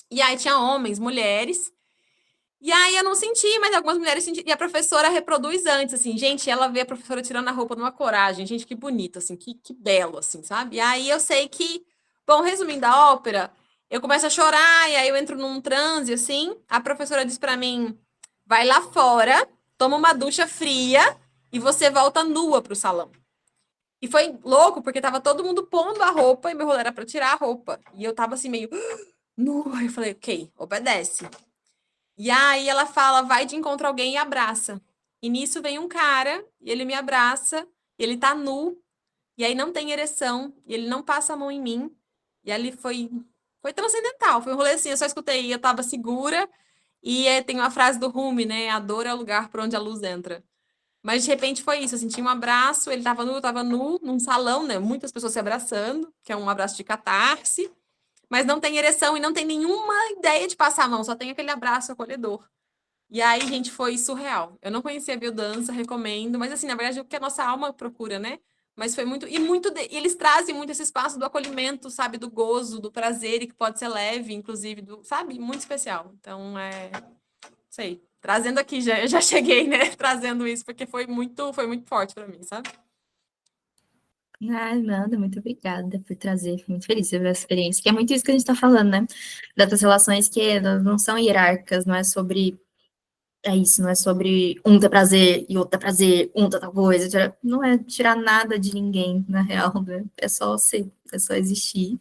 [SPEAKER 3] E aí tinha homens, mulheres, e aí eu não senti, mas algumas mulheres sentiram. E a professora reproduz antes, assim, gente, ela vê a professora tirando a roupa numa coragem, gente, que bonito, assim, que belo, assim, sabe? E aí eu sei que, bom, resumindo a ópera, eu começo a chorar, e aí eu entro num transe, assim, a professora diz pra mim, vai lá fora, toma uma ducha fria, e você volta nua pro salão. E foi louco, porque tava todo mundo pondo a roupa, e meu rolê era pra tirar a roupa. E eu tava assim, meio nua, eu falei, ok, obedece. E aí ela fala, vai de encontro a alguém e abraça. E nisso vem um cara, e ele me abraça, e ele tá nu, e aí não tem ereção, e ele não passa a mão em mim. E ali foi transcendental, foi um rolê assim, eu só escutei, eu tava segura, E tem uma frase do Rumi, né? A dor é o lugar por onde a luz entra. Mas de repente foi isso, assim, tinha um abraço, ele tava nu, num salão, né? Muitas pessoas se abraçando, que é um abraço de catarse, mas não tem ereção e não tem nenhuma ideia de passar a mão, só tem aquele abraço acolhedor. E aí, gente, foi surreal. Eu não conhecia a biodança, recomendo, mas assim, na verdade, é o que a nossa alma procura, né? Mas foi muito. E eles trazem muito esse espaço do acolhimento, sabe? Do gozo, do prazer, e que pode ser leve, inclusive, sabe? Muito especial. Então, sei. Trazendo aqui, já cheguei, né? Trazendo isso, porque foi muito forte para mim, sabe?
[SPEAKER 1] Ah, nada, muito obrigada por trazer. Fico muito feliz de ver essa experiência, que é muito isso que a gente está falando, né? Das relações que elas não são hierárquicas, não é sobre. É isso, não é sobre um ter prazer e outro ter prazer, um ter tal coisa. Não é tirar nada de ninguém, na real, né? É só ser, é só existir.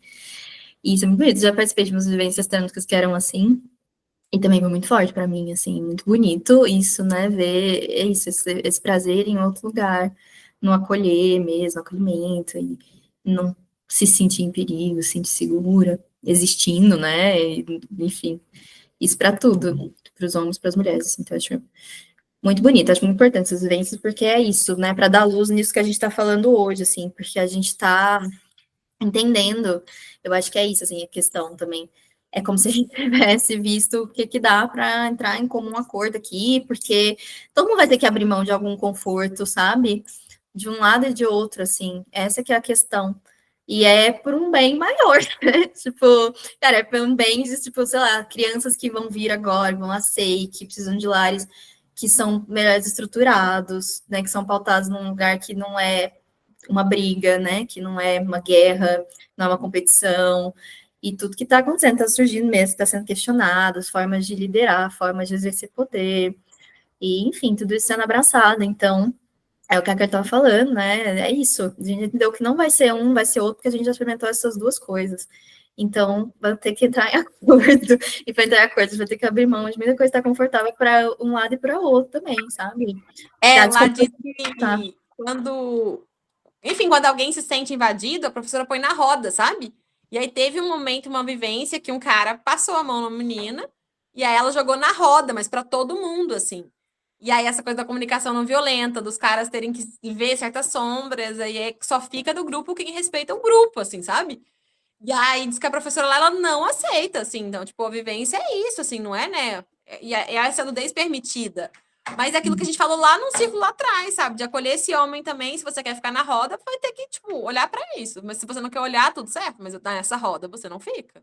[SPEAKER 1] E isso é muito bonito. Já participei de umas vivências tântricas que eram assim, e também foi muito forte para mim, assim, muito bonito isso, né? Ver esse prazer em outro lugar, no acolher mesmo, acolhimento, e não se sentir em perigo, se sentir segura, existindo, né? Enfim, isso para tudo, para os homens, para as mulheres. Assim, então, acho muito bonito, acho muito importante essas vivências, porque é isso, né? Para dar luz nisso que a gente está falando hoje, assim, porque a gente está entendendo, eu acho que é isso, assim, a questão também. É como se a gente tivesse visto o que dá para entrar em comum acordo aqui, porque todo mundo vai ter que abrir mão de algum conforto, sabe? De um lado e de outro, assim. Essa que é a questão. E é por um bem maior, né? Tipo, cara, é por um bem de, tipo, sei lá, crianças que vão vir agora, vão nascer, que precisam de lares que são melhores estruturados, né? Que são pautados num lugar que não é uma briga, né? Que não é uma guerra, não é uma competição, e tudo que está acontecendo, está surgindo mesmo, está sendo questionado, as formas de liderar, formas de exercer poder, e enfim, tudo isso sendo abraçado. Então, é o que a Carol estava falando, né? É isso. A gente entendeu que não vai ser um, vai ser outro, porque a gente já experimentou essas duas coisas. Então, vai ter que entrar em acordo. E para entrar em acordo, você vai ter que abrir mão de muita coisa que está confortável para um lado e para o outro também, sabe?
[SPEAKER 3] Lá diz que quando alguém se sente invadido, a professora põe na roda, sabe? E aí teve um momento, uma vivência, que um cara passou a mão na menina, e aí ela jogou na roda, mas para todo mundo, assim. E aí essa coisa da comunicação não violenta, dos caras terem que ver certas sombras, aí só fica do grupo quem respeita o grupo, assim, sabe? E aí diz que a professora lá, ela não aceita, assim. Então, tipo, a vivência é isso, assim, não é, né? É essa nudez permitida. Mas é aquilo que a gente falou lá no círculo lá atrás, sabe? De acolher esse homem também, se você quer ficar na roda, vai ter que, tipo, olhar para isso. Mas se você não quer olhar, tudo certo. Mas nessa roda você não fica.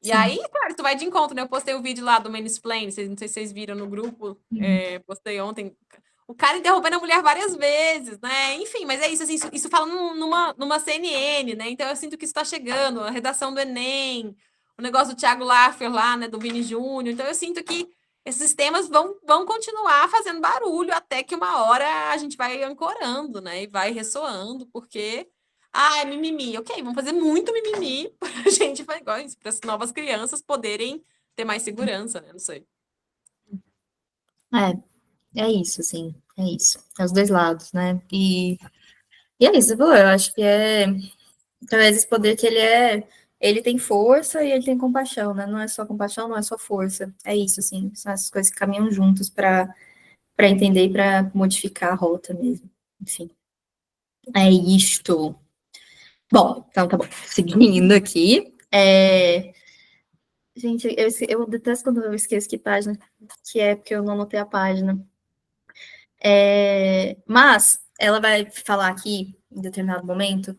[SPEAKER 3] E aí, claro, tu vai de encontro, né? Eu postei o vídeo lá do Mansplain, não sei se vocês viram no grupo, postei ontem. O cara interrompendo a mulher várias vezes, né? Enfim, mas é isso, assim, isso fala numa CNN, né? Então eu sinto que isso tá chegando, a redação do Enem, o negócio do Thiago Laffer lá, né? Do Vini Júnior. Então eu sinto que esses temas vão continuar fazendo barulho até que uma hora a gente vai ancorando, né? E vai ressoando, porque é mimimi. Ok, vamos fazer muito mimimi para a gente vai igual isso, para as novas crianças poderem ter mais segurança, né? Não sei.
[SPEAKER 1] É isso, assim, é isso. É os dois lados, né? E é isso, pô, eu acho que é através desse poder que ele tem força e ele tem compaixão, né? Não é só compaixão, não é só força. É isso, assim, são essas coisas que caminham juntos para entender e para modificar a rota mesmo. Enfim, é isto. Bom, então tá bom. Seguindo aqui. Gente, eu detesto quando eu esqueço que página que é, porque eu não anotei a página. Mas ela vai falar aqui, em determinado momento,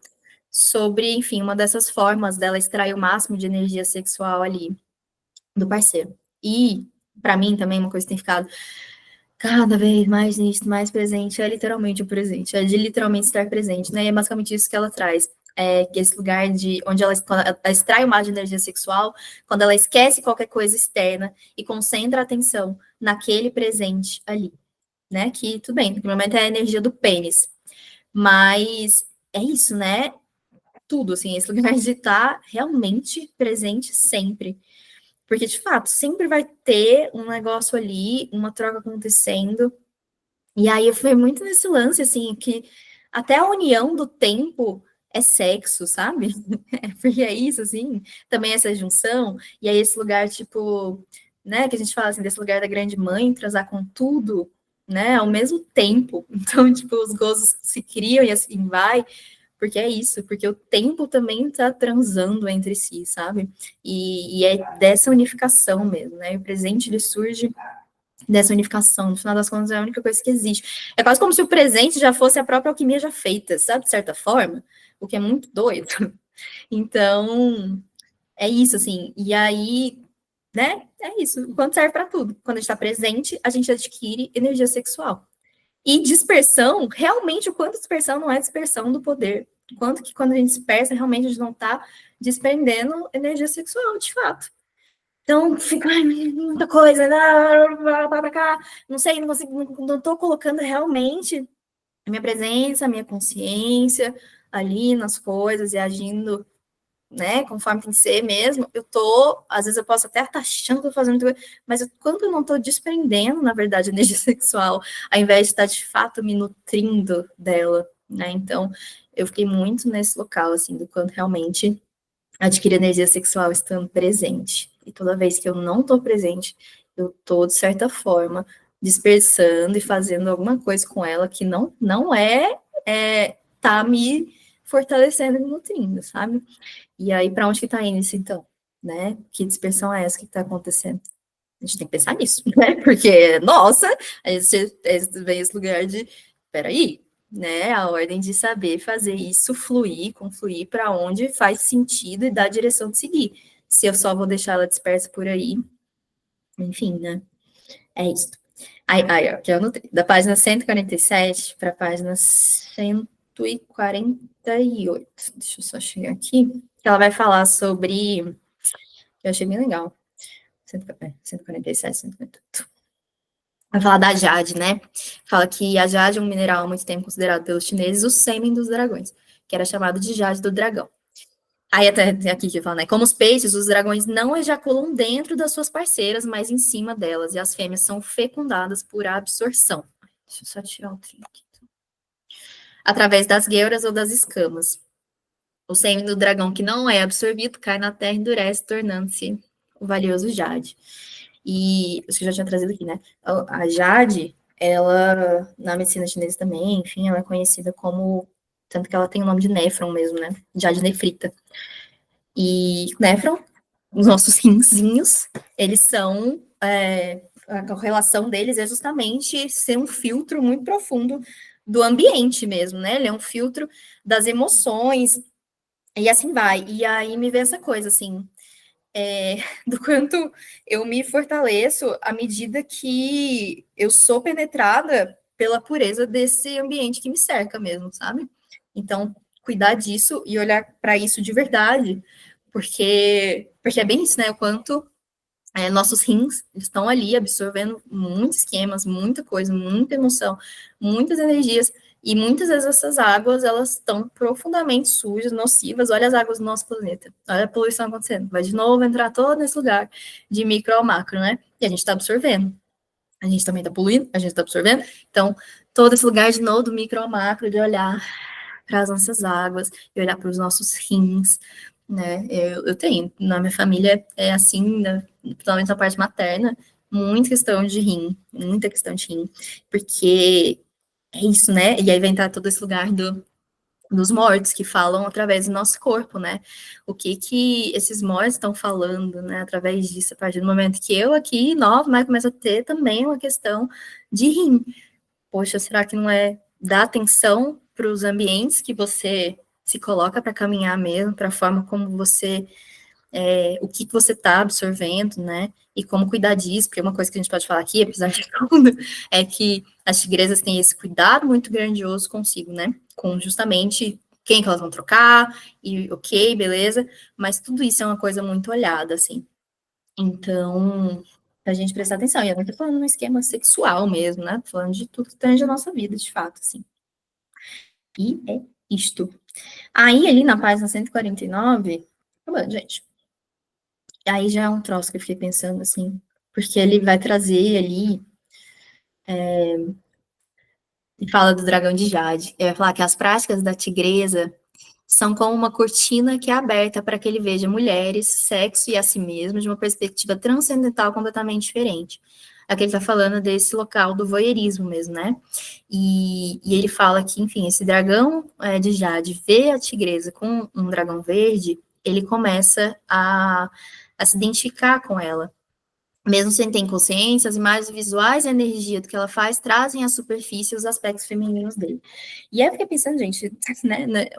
[SPEAKER 1] sobre, enfim, uma dessas formas dela extrair o máximo de energia sexual ali do parceiro. E, para mim, também, uma coisa que tem ficado cada vez mais nisso, mais presente, é literalmente o presente, é de literalmente estar presente, né? E é basicamente isso que ela traz. Que esse lugar de onde ela extrai o máximo de energia sexual, quando ela esquece qualquer coisa externa e concentra a atenção naquele presente ali, né? Que tudo bem, no momento é a energia do pênis, mas é isso, né? Tudo, assim, esse lugar de estar realmente presente sempre. Porque, de fato, sempre vai ter um negócio ali, uma troca acontecendo. E aí eu fui muito nesse lance, assim, que até a união do tempo é sexo, sabe? Porque é isso, assim, também essa junção, e aí esse lugar, tipo, né, que a gente fala assim, desse lugar da grande mãe, transar com tudo, né, ao mesmo tempo. Então, tipo, os gozos se criam e assim vai, porque é isso, porque o tempo também tá transando entre si, sabe? E é dessa unificação mesmo, né? O presente ele surge dessa unificação, no final das contas é a única coisa que existe. É quase como se o presente já fosse a própria alquimia já feita, sabe, de certa forma, o que é muito doido. Então, é isso, assim, e aí, né, é isso, o quanto serve para tudo. Quando a gente está presente, a gente adquire energia sexual. E dispersão, realmente, o quanto dispersão não é dispersão do poder. O quanto que quando a gente dispersa, realmente a gente não está desprendendo energia sexual, de fato. Então, fica ai, muita coisa, pra cá, não sei, não consigo, não tô colocando realmente a minha presença, a minha consciência ali nas coisas e agindo, né, conforme tem que ser mesmo. Às vezes eu posso até estar achando que eu tô fazendo muita coisa, mas quando eu não tô desprendendo, na verdade, a energia sexual, ao invés de estar de fato me nutrindo dela, né? Então, eu fiquei muito nesse local, assim, do quanto realmente adquirir energia sexual estando presente. E toda vez que eu não estou presente, eu estou, de certa forma, dispersando e fazendo alguma coisa com ela que não tá me fortalecendo e me nutrindo, sabe? E aí, para onde que tá indo isso, então? Né? Que dispersão é essa que está acontecendo? A gente tem que pensar nisso, né? Porque, nossa, aí você vem esse lugar de, peraí, né? A ordem de saber fazer isso fluir, confluir para onde faz sentido e dá a direção de seguir. Se eu só vou deixar ela dispersa por aí, enfim, né? É isso. Aí, ó, que eu anotei. Da página 147 para a página 148. Deixa eu só chegar aqui. Que ela vai falar sobre. Eu achei bem legal. 147, 148. Vai falar da jade, né? Fala que a jade é um mineral há muito tempo considerado pelos chineses o sêmen dos dragões, que era chamado de jade do dragão. Aí até tem aqui que fala, né? Como os peixes, os dragões não ejaculam dentro das suas parceiras, mas em cima delas, e as fêmeas são fecundadas por absorção. Deixa eu só tirar o trinco aqui. Através das gueuras ou das escamas. O sêmen do dragão que não é absorvido cai na terra e endurece, tornando-se o valioso jade. E acho que eu já tinha trazido aqui, né? A jade, ela, na medicina chinesa também, enfim, ela é conhecida como, tanto que ela tem o nome de néfron mesmo, né? Jade nefrita. E néfron, os nossos rinzinhos, eles são, a correlação deles é justamente ser um filtro muito profundo do ambiente mesmo, né? Ele é um filtro das emoções, e assim vai. E aí me vê essa coisa, assim, do quanto eu me fortaleço à medida que eu sou penetrada pela pureza desse ambiente que me cerca mesmo, sabe? Então, cuidar disso e olhar para isso de verdade, porque é bem isso, né? O quanto nossos rins estão ali absorvendo muitos esquemas, muita coisa, muita emoção, muitas energias, e muitas vezes essas águas, elas estão profundamente sujas, nocivas. Olha as águas do nosso planeta, olha a poluição acontecendo. Vai de novo entrar todo nesse lugar de micro ao macro, né? E a gente está absorvendo. A gente também está poluindo, a gente está absorvendo. Então, todo esse lugar de novo do micro ao macro, de olhar para as nossas águas, e olhar para os nossos rins, né? Eu tenho, na minha família é assim, né? Principalmente na parte materna, muita questão de rim, muita questão de rim, porque é isso, né? E aí vem entrar todo esse lugar dos mortos que falam através do nosso corpo, né? O que esses mortos estão falando, né? Através disso, a partir do momento que eu aqui, nova, mas começo a ter também uma questão de rim. Poxa, será que não é dar atenção para os ambientes que você se coloca para caminhar mesmo, para a forma como você o que você está absorvendo, né? E como cuidar disso, porque uma coisa que a gente pode falar aqui, apesar de tudo, é que as tigresas têm esse cuidado muito grandioso consigo, né? Com justamente quem que elas vão trocar, e ok, beleza, mas tudo isso é uma coisa muito olhada, assim. Então, a gente prestar atenção, e eu não tô falando no esquema sexual mesmo, né? Tô falando de tudo que tange a nossa vida, de fato, assim. E é isto. Aí, ali na página 149, acabando, gente. Aí já é um troço que eu fiquei pensando, assim, porque ele vai trazer ali, e fala do dragão de Jade, ele vai falar que as práticas da tigresa são como uma cortina que é aberta para que ele veja mulheres, sexo e a si mesmo de uma perspectiva transcendental completamente diferente. Aqui ele está falando desse local do voyeurismo mesmo, né? E ele fala que, enfim, esse dragão de Jade vê a tigresa com um dragão verde, ele começa a se identificar com ela. Mesmo sem ter consciência, as imagens visuais e a energia do que ela faz trazem à superfície os aspectos femininos dele. E aí eu fiquei pensando, gente,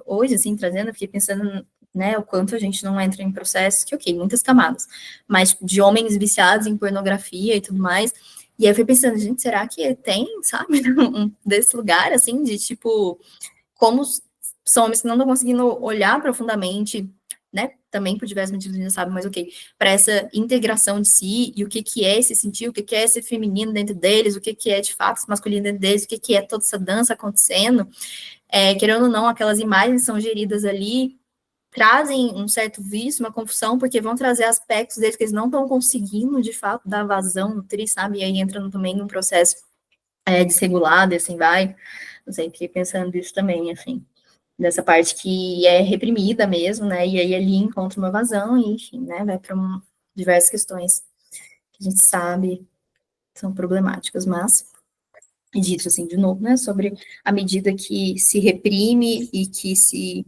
[SPEAKER 1] hoje, assim, trazendo, eu fiquei pensando, né, o quanto a gente não entra em processos, que ok, muitas camadas, mas de homens viciados em pornografia e tudo mais. E aí eu fui pensando, gente, será que tem, sabe, desse lugar, assim, de tipo, como são homens que não estão conseguindo olhar profundamente, né, também por diversos motivos, a gente sabe, mas ok, para essa integração de si, e o que que é esse sentir, o que que é esse feminino dentro deles, o que que é de fato esse masculino dentro deles, o que que é toda essa dança acontecendo, querendo ou não, aquelas imagens são geridas ali, trazem um certo vício, uma confusão, porque vão trazer aspectos deles que eles não estão conseguindo, de fato, dar vazão, nutrir, sabe, e aí entra também num processo desregulado, e assim vai, não sei, fiquei pensando nisso também, assim, dessa parte que é reprimida mesmo, né, e aí ali encontra uma vazão, e enfim, né, vai para diversas questões que a gente sabe são problemáticas, mas, e dito assim, de novo, né, sobre a medida que se reprime e que se,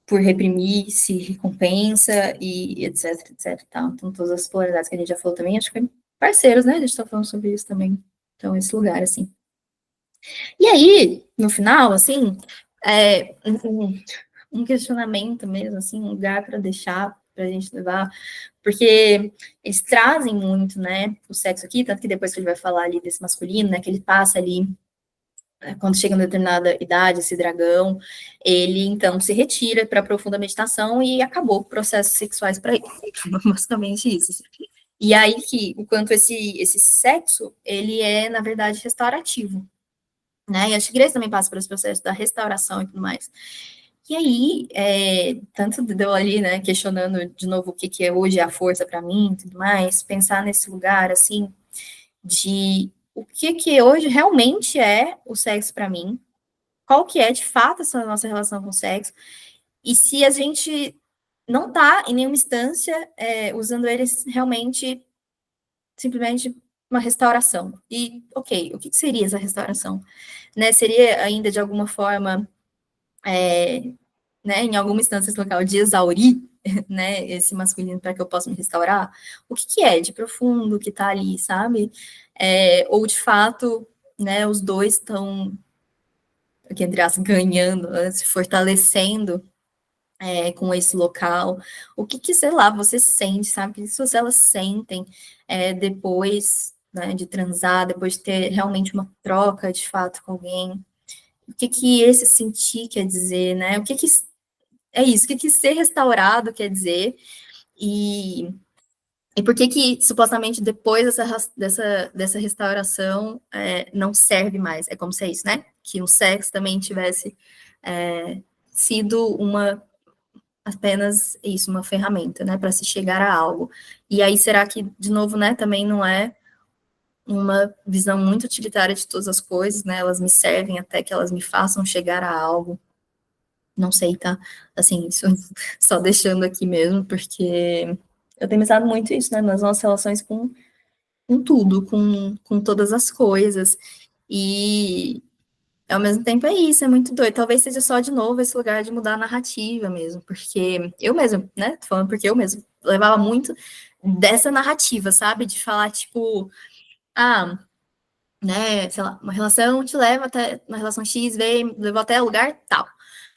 [SPEAKER 1] por reprimir, se recompensa e etc, etc, tal. Então, todas as polaridades que a gente já falou também, acho que foi parceiros, né, a gente tá falando sobre isso também, então, esse lugar, assim. E aí, no final, assim, um questionamento mesmo, assim, um lugar para deixar, para a gente levar, porque eles trazem muito, né, o sexo aqui, tanto que depois que ele vai falar ali desse masculino, né, que ele passa ali, quando chega em determinada idade, esse dragão, ele então se retira para profunda meditação e acabou processos sexuais para ele, basicamente isso. E aí que, o quanto esse sexo, ele é, na verdade, restaurativo, né, e a tigresa também passa por esse processo da restauração e tudo mais. E aí, tanto deu ali, né, questionando de novo o que, que é hoje a força para mim e tudo mais, pensar nesse lugar, assim, de o que, que hoje realmente é o sexo para mim, qual que é, de fato, essa nossa relação com o sexo, e se a gente não está em nenhuma instância usando eles realmente, simplesmente uma restauração. E, ok, o que, que seria essa restauração? Né, seria ainda, de alguma forma, né, em alguma instância esse local de exaurir, né, esse masculino para que eu possa me restaurar, o que, que é de profundo que está ali, sabe? Ou de fato, né, os dois estão, aqui entre aspas, ganhando, né, se fortalecendo com esse local. O que, que, sei lá, você sente, sabe? O que as elas sentem depois, né, de transar, depois de ter realmente uma troca de fato com alguém. O que, que esse sentir quer dizer, né? O que, que é isso, o que, que ser restaurado quer dizer, e por que supostamente depois dessa restauração não serve mais, é como se é isso, né, que o sexo também tivesse sido apenas isso, uma ferramenta, né, para se chegar a algo, e aí será que, de novo, né, também não é uma visão muito utilitária de todas as coisas, né, elas me servem até que elas me façam chegar a algo. Não sei, tá? Assim, isso só deixando aqui mesmo, porque eu tenho pensado muito isso, né? Nas nossas relações com tudo, com todas as coisas. E ao mesmo tempo é isso, é muito doido. Talvez seja só de novo esse lugar de mudar a narrativa mesmo, porque eu mesmo, né? Tô falando porque eu mesmo levava muito dessa narrativa, sabe? De falar, tipo, né, sei lá, uma relação te leva até, uma relação X veio, levou até lugar tal.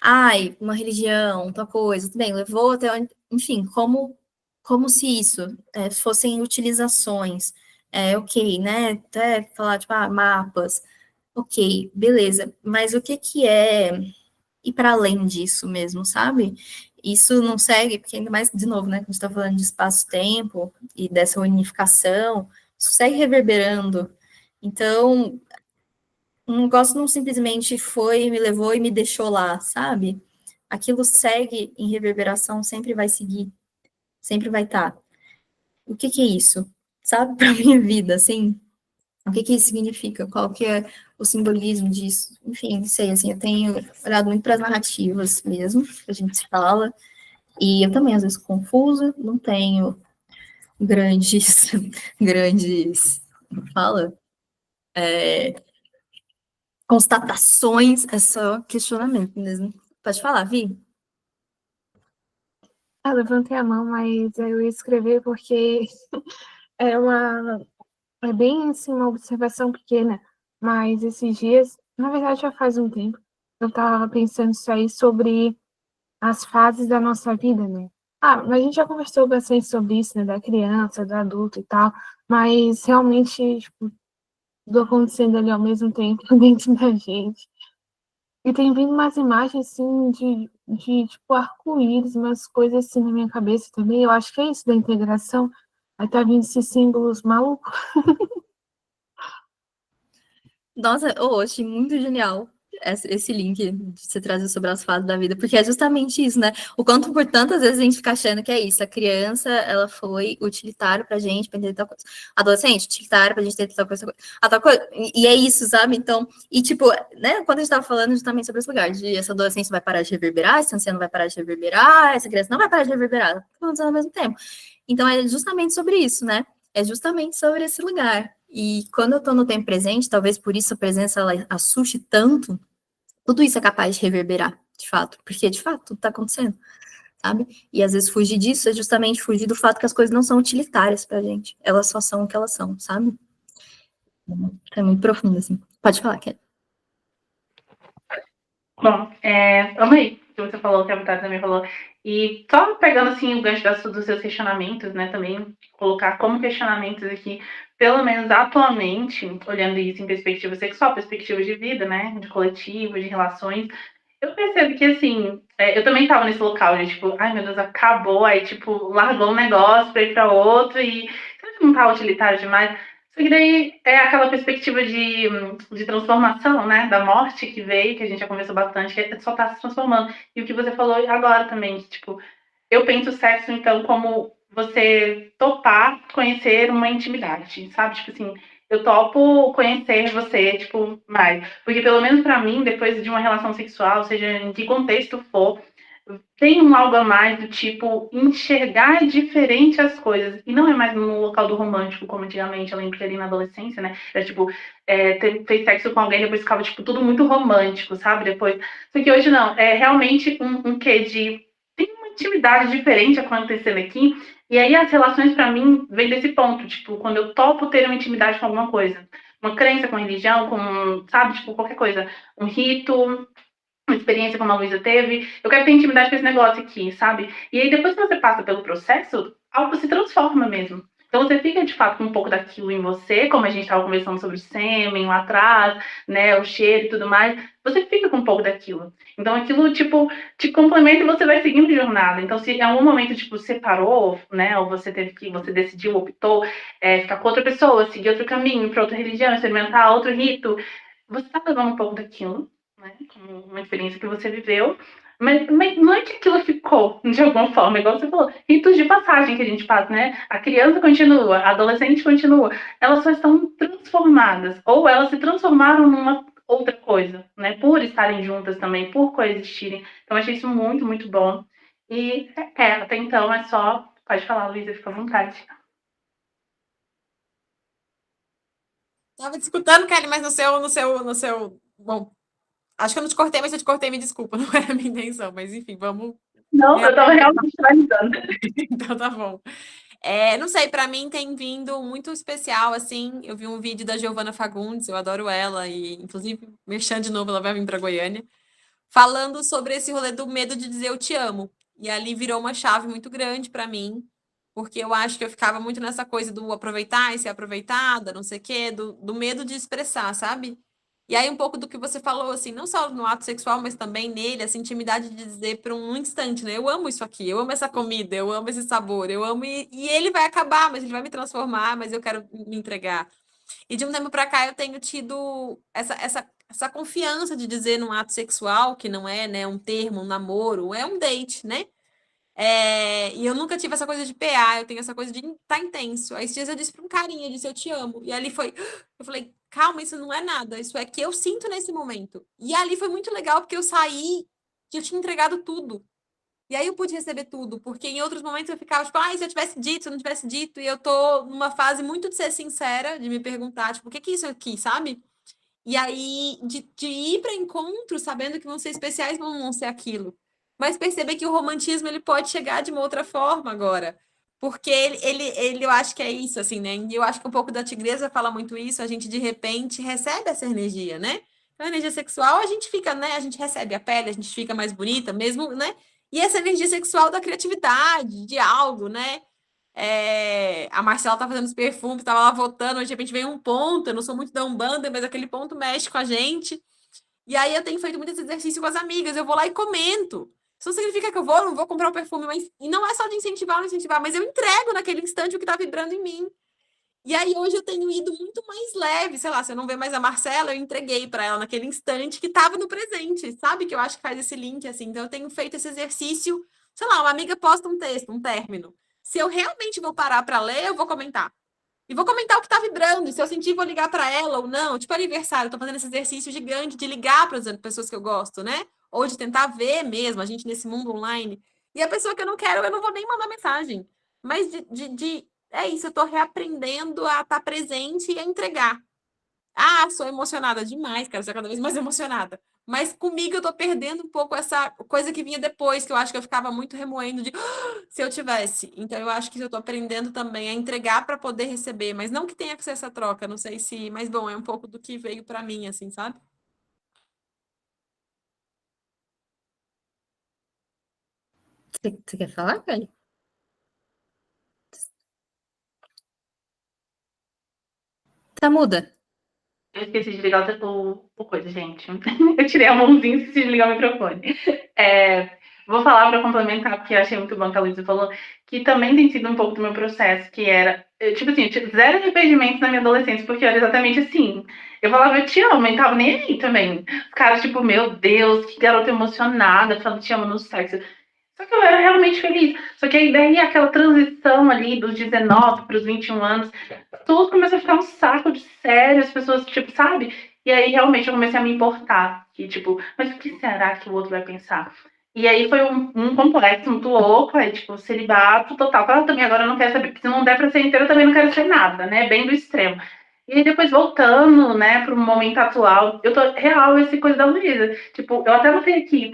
[SPEAKER 1] Ai, uma religião, tal coisa, tudo bem, levou até, enfim, como se isso fossem utilizações, ok, né, até falar, tipo, mapas, ok, beleza, mas o que que é ir para além disso mesmo, sabe? Isso não segue, porque ainda mais, de novo, né, quando a gente está falando de espaço-tempo e dessa unificação, isso segue reverberando. Então, um negócio não simplesmente foi, me levou e me deixou lá, sabe? Aquilo segue em reverberação, sempre vai seguir, sempre vai estar. O que que é isso? Sabe, para minha vida, assim? O que que isso significa? Qual que é o simbolismo disso. Enfim, sei, assim, eu tenho olhado muito para as narrativas mesmo, que a gente se fala, e eu também, às vezes, confusa, não tenho grandes, grandes, como fala? Constatações, é só questionamento mesmo. Pode falar, Vi?
[SPEAKER 4] Eu levantei a mão, mas eu ia escrever porque é uma. É bem assim, uma observação pequena, mas esses dias, na verdade já faz um tempo, eu estava pensando isso aí sobre as fases da nossa vida, né? Ah, mas a gente já conversou bastante sobre isso, né? Da criança, do adulto e tal, mas realmente, tipo, tudo acontecendo ali ao mesmo tempo dentro da gente. E tem vindo umas imagens, assim, de tipo, arco-íris, umas coisas assim na minha cabeça também. Eu acho que é isso da integração. Aí tá vindo esses símbolos malucos.
[SPEAKER 1] Nossa, eu achei muito genial esse link de você trazer sobre as fases da vida, porque é justamente isso, né? O quanto por tantas vezes a gente fica achando que é isso. A criança, ela foi utilitário pra gente, pra entender tal coisa. Adolescente, utilitário pra gente entender tal coisa, a tal coisa. E é isso, sabe? Então, e tipo, né? Quando a gente tava falando justamente sobre esse lugar, de essa adolescência vai parar de reverberar, esse anciano vai parar de reverberar, essa criança não vai parar de reverberar, tá acontecendo ao mesmo tempo. Então, é justamente sobre isso, né? É justamente sobre esse lugar. E quando eu estou no tempo presente, talvez por isso a presença ela assuste tanto, tudo isso é capaz de reverberar, de fato, porque de fato tudo está acontecendo, sabe? E às vezes fugir disso é justamente fugir do fato que as coisas não são utilitárias pra gente, elas só são o que elas são, sabe? É muito profundo, assim. Pode falar, Kelly.
[SPEAKER 2] Bom, amei o que você falou, que a Vitória também falou. E só pegando assim o gancho dos seus questionamentos, né? Também colocar como questionamentos aqui, pelo menos atualmente, olhando isso em perspectiva sexual, perspectiva de vida, né? De coletivo, de relações. Eu percebo que, assim, eu também tava nesse local de, tipo, ai meu Deus, acabou, aí, tipo, largou um negócio pra ir pra outro e será que não tá utilitário demais? Só que daí é aquela perspectiva de transformação, né, da morte que veio, que a gente já conversou bastante, que só tá se transformando. E o que você falou agora também, que, tipo, eu penso o sexo, então, como você topar conhecer uma intimidade, sabe? Tipo assim, eu topo conhecer você, tipo, mais. Porque pelo menos pra mim, depois de uma relação sexual, seja em que contexto for, tem um algo a mais do tipo enxergar diferente as coisas. E não é mais no local do romântico, como antigamente, eu lembro que ali na adolescência, né? Era tipo, fez sexo com alguém, depois ficava, tipo, tudo muito romântico, sabe? Depois. Só que hoje não, é realmente um quê de. Tem uma intimidade diferente acontecendo aqui. E aí as relações, pra mim, vêm desse ponto, tipo, quando eu topo ter uma intimidade com alguma coisa. Uma crença com religião, com, sabe, tipo, qualquer coisa. Um rito, uma experiência como a Luísa teve, eu quero ter intimidade com esse negócio aqui, sabe? E aí, depois que você passa pelo processo, algo se transforma mesmo. Então, você fica, de fato, com um pouco daquilo em você, como a gente estava conversando sobre o sêmen lá atrás, né, o cheiro e tudo mais, você fica com um pouco daquilo. Então, aquilo, tipo, te complementa e você vai seguindo de jornada. Então, se em algum momento, tipo, separou, né, ou você teve que, você decidiu, optou, ficar com outra pessoa, seguir outro caminho, para outra religião, experimentar outro rito, você está levando um pouco daquilo, né, como uma experiência que você viveu, mas não é que aquilo ficou de alguma forma, igual você falou, ritos de passagem que a gente faz, né? A criança continua, a adolescente continua, elas só estão transformadas, ou elas se transformaram numa outra coisa, né? Por estarem juntas também, por coexistirem. Então, eu achei isso muito, muito bom. E até então é só. Pode falar, Luísa, fica à vontade.
[SPEAKER 3] Tava te escutando, Kelly, mas no seu. Bom, acho que eu não te cortei, mas se eu te cortei, me desculpa, não era a minha intenção. Mas enfim, vamos.
[SPEAKER 2] Não, eu estava realmente finalizando.
[SPEAKER 3] Então tá bom. Não sei, pra mim tem vindo muito especial, assim. Eu vi um vídeo da Giovana Fagundes, eu adoro ela, e inclusive, merchan de novo, ela vai vir pra Goiânia, falando sobre esse rolê do medo de dizer eu te amo. E ali virou uma chave muito grande pra mim, porque eu acho que eu ficava muito nessa coisa do aproveitar e ser aproveitada, não sei o quê, do medo de expressar, sabe? E aí um pouco do que você falou, assim, não só no ato sexual, mas também nele, essa intimidade de dizer por um instante, né? Eu amo isso aqui, eu amo essa comida, eu amo esse sabor, eu amo e ele vai acabar, mas ele vai me transformar, mas eu quero me entregar. E de um tempo para cá eu tenho tido essa confiança de dizer num ato sexual, que não é, né, um termo, um namoro, é um date, né? E eu nunca tive essa coisa de PA, eu tenho essa coisa de estar intenso. Aí esses dias eu disse pra um carinha, eu disse eu te amo. E ali foi, eu falei, calma, isso não é nada, isso é que eu sinto nesse momento. E ali foi muito legal, porque eu saí, que eu tinha entregado tudo. E aí eu pude receber tudo, porque em outros momentos eu ficava, tipo, se eu tivesse dito, se eu não tivesse dito, e eu tô numa fase muito de ser sincera, de me perguntar, tipo, o que que é isso aqui, sabe? E aí, de ir para encontros sabendo que vão ser especiais, vão ser aquilo. Mas perceber que o romantismo ele pode chegar de uma outra forma agora. Porque eu acho que é isso, assim, né? E eu acho que um pouco da tigresa fala muito isso, a gente de repente recebe essa energia, né? Então, a energia sexual, a gente fica, né? A gente recebe a pele, a gente fica mais bonita, mesmo, né? E essa energia sexual da criatividade, de algo, né? A Marcela tá fazendo os perfumes, tava lá votando, de repente vem um ponto, eu não sou muito da Umbanda, mas aquele ponto mexe com a gente. E aí eu tenho feito muito esse exercício com as amigas, eu vou lá e comento. Isso não significa que eu não vou comprar o perfume, mas e não é só de incentivar ou não incentivar, mas eu entrego naquele instante o que tá vibrando em mim. E aí hoje eu tenho ido muito mais leve, sei lá, se eu não ver mais a Marcela, eu entreguei para ela naquele instante que estava no presente, sabe? Que eu acho que faz esse link assim. Então eu tenho feito esse exercício, sei lá, uma amiga posta um texto, um término. Se eu realmente vou parar para ler, eu vou comentar. E vou comentar o que tá vibrando. E se eu sentir, vou ligar para ela ou não. Tipo aniversário, eu tô fazendo esse exercício gigante de ligar para as pessoas que eu gosto, né? Ou de tentar ver mesmo a gente nesse mundo online. E a pessoa que eu não quero, eu não vou nem mandar mensagem. Mas é isso, eu tô reaprendendo a estar presente e a entregar. Sou emocionada demais, quero ser cada vez mais emocionada. Mas comigo eu tô perdendo um pouco essa coisa que vinha depois, que eu acho que eu ficava muito remoendo de se eu tivesse. Então eu acho que eu tô aprendendo também a entregar para poder receber, mas não que tenha que ser essa troca, não sei se, mas bom, é um pouco do que veio para mim assim, sabe?
[SPEAKER 1] Você quer falar, velho? Tá muda.
[SPEAKER 2] Eu esqueci de ligar o coisa, gente. Eu tirei a mãozinha e esqueci de ligar o microfone. Vou falar para complementar, porque eu achei muito bom que a Luísa falou, que também tem sido um pouco do meu processo, que era, tipo assim, eu tive zero arrependimentos na minha adolescência, porque era exatamente assim. Eu falava, eu te amo, e tava nem aí também. Os caras, tipo, meu Deus, que garota emocionada, falando te amo no sexo. Só que eu era realmente feliz. Só que aí daí aquela transição ali dos 19 para os 21 anos, tudo começou a ficar um saco de sério, as pessoas, tipo, sabe? E aí realmente eu comecei a me importar. Que, tipo, mas o que será que o outro vai pensar? E aí foi um complexo muito louco, aí, tipo, celibato total. Ela também agora eu não quero saber, porque se não der pra ser inteiro, eu também não quero ser nada, né? Bem do extremo. E aí depois voltando, né, pro momento atual, eu tô real essa coisa da Luísa. Tipo, eu até botei aqui,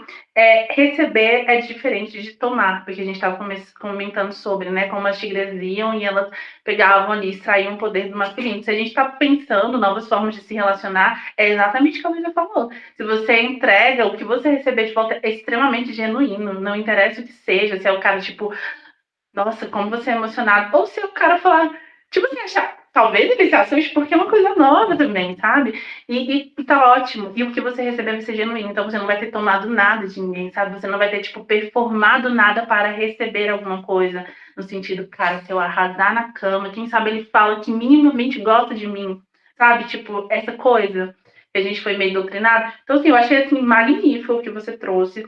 [SPEAKER 2] receber é diferente de tomar, porque a gente estava comentando sobre, né, como as tigres iam e elas pegavam ali, extraíam o poder do masculino. Se a gente está pensando novas formas de se relacionar, é exatamente o que a Luísa falou. Se você entrega, o que você receber de volta é extremamente genuíno, não interessa o que seja, se é o cara, tipo, nossa, como você é emocionado, ou se o cara falar, tipo assim, achar, talvez ele se assuste porque é uma coisa nova também, sabe? E tá ótimo. E o que você receber vai ser genuíno. Então você não vai ter tomado nada de ninguém, sabe? Você não vai ter, tipo, performado nada para receber alguma coisa. No sentido, cara, se eu arrasar na cama, quem sabe ele fala que minimamente gosta de mim, sabe? Tipo, essa coisa que a gente foi meio doutrinado. Então, assim, eu achei, assim, magnífico o que você trouxe.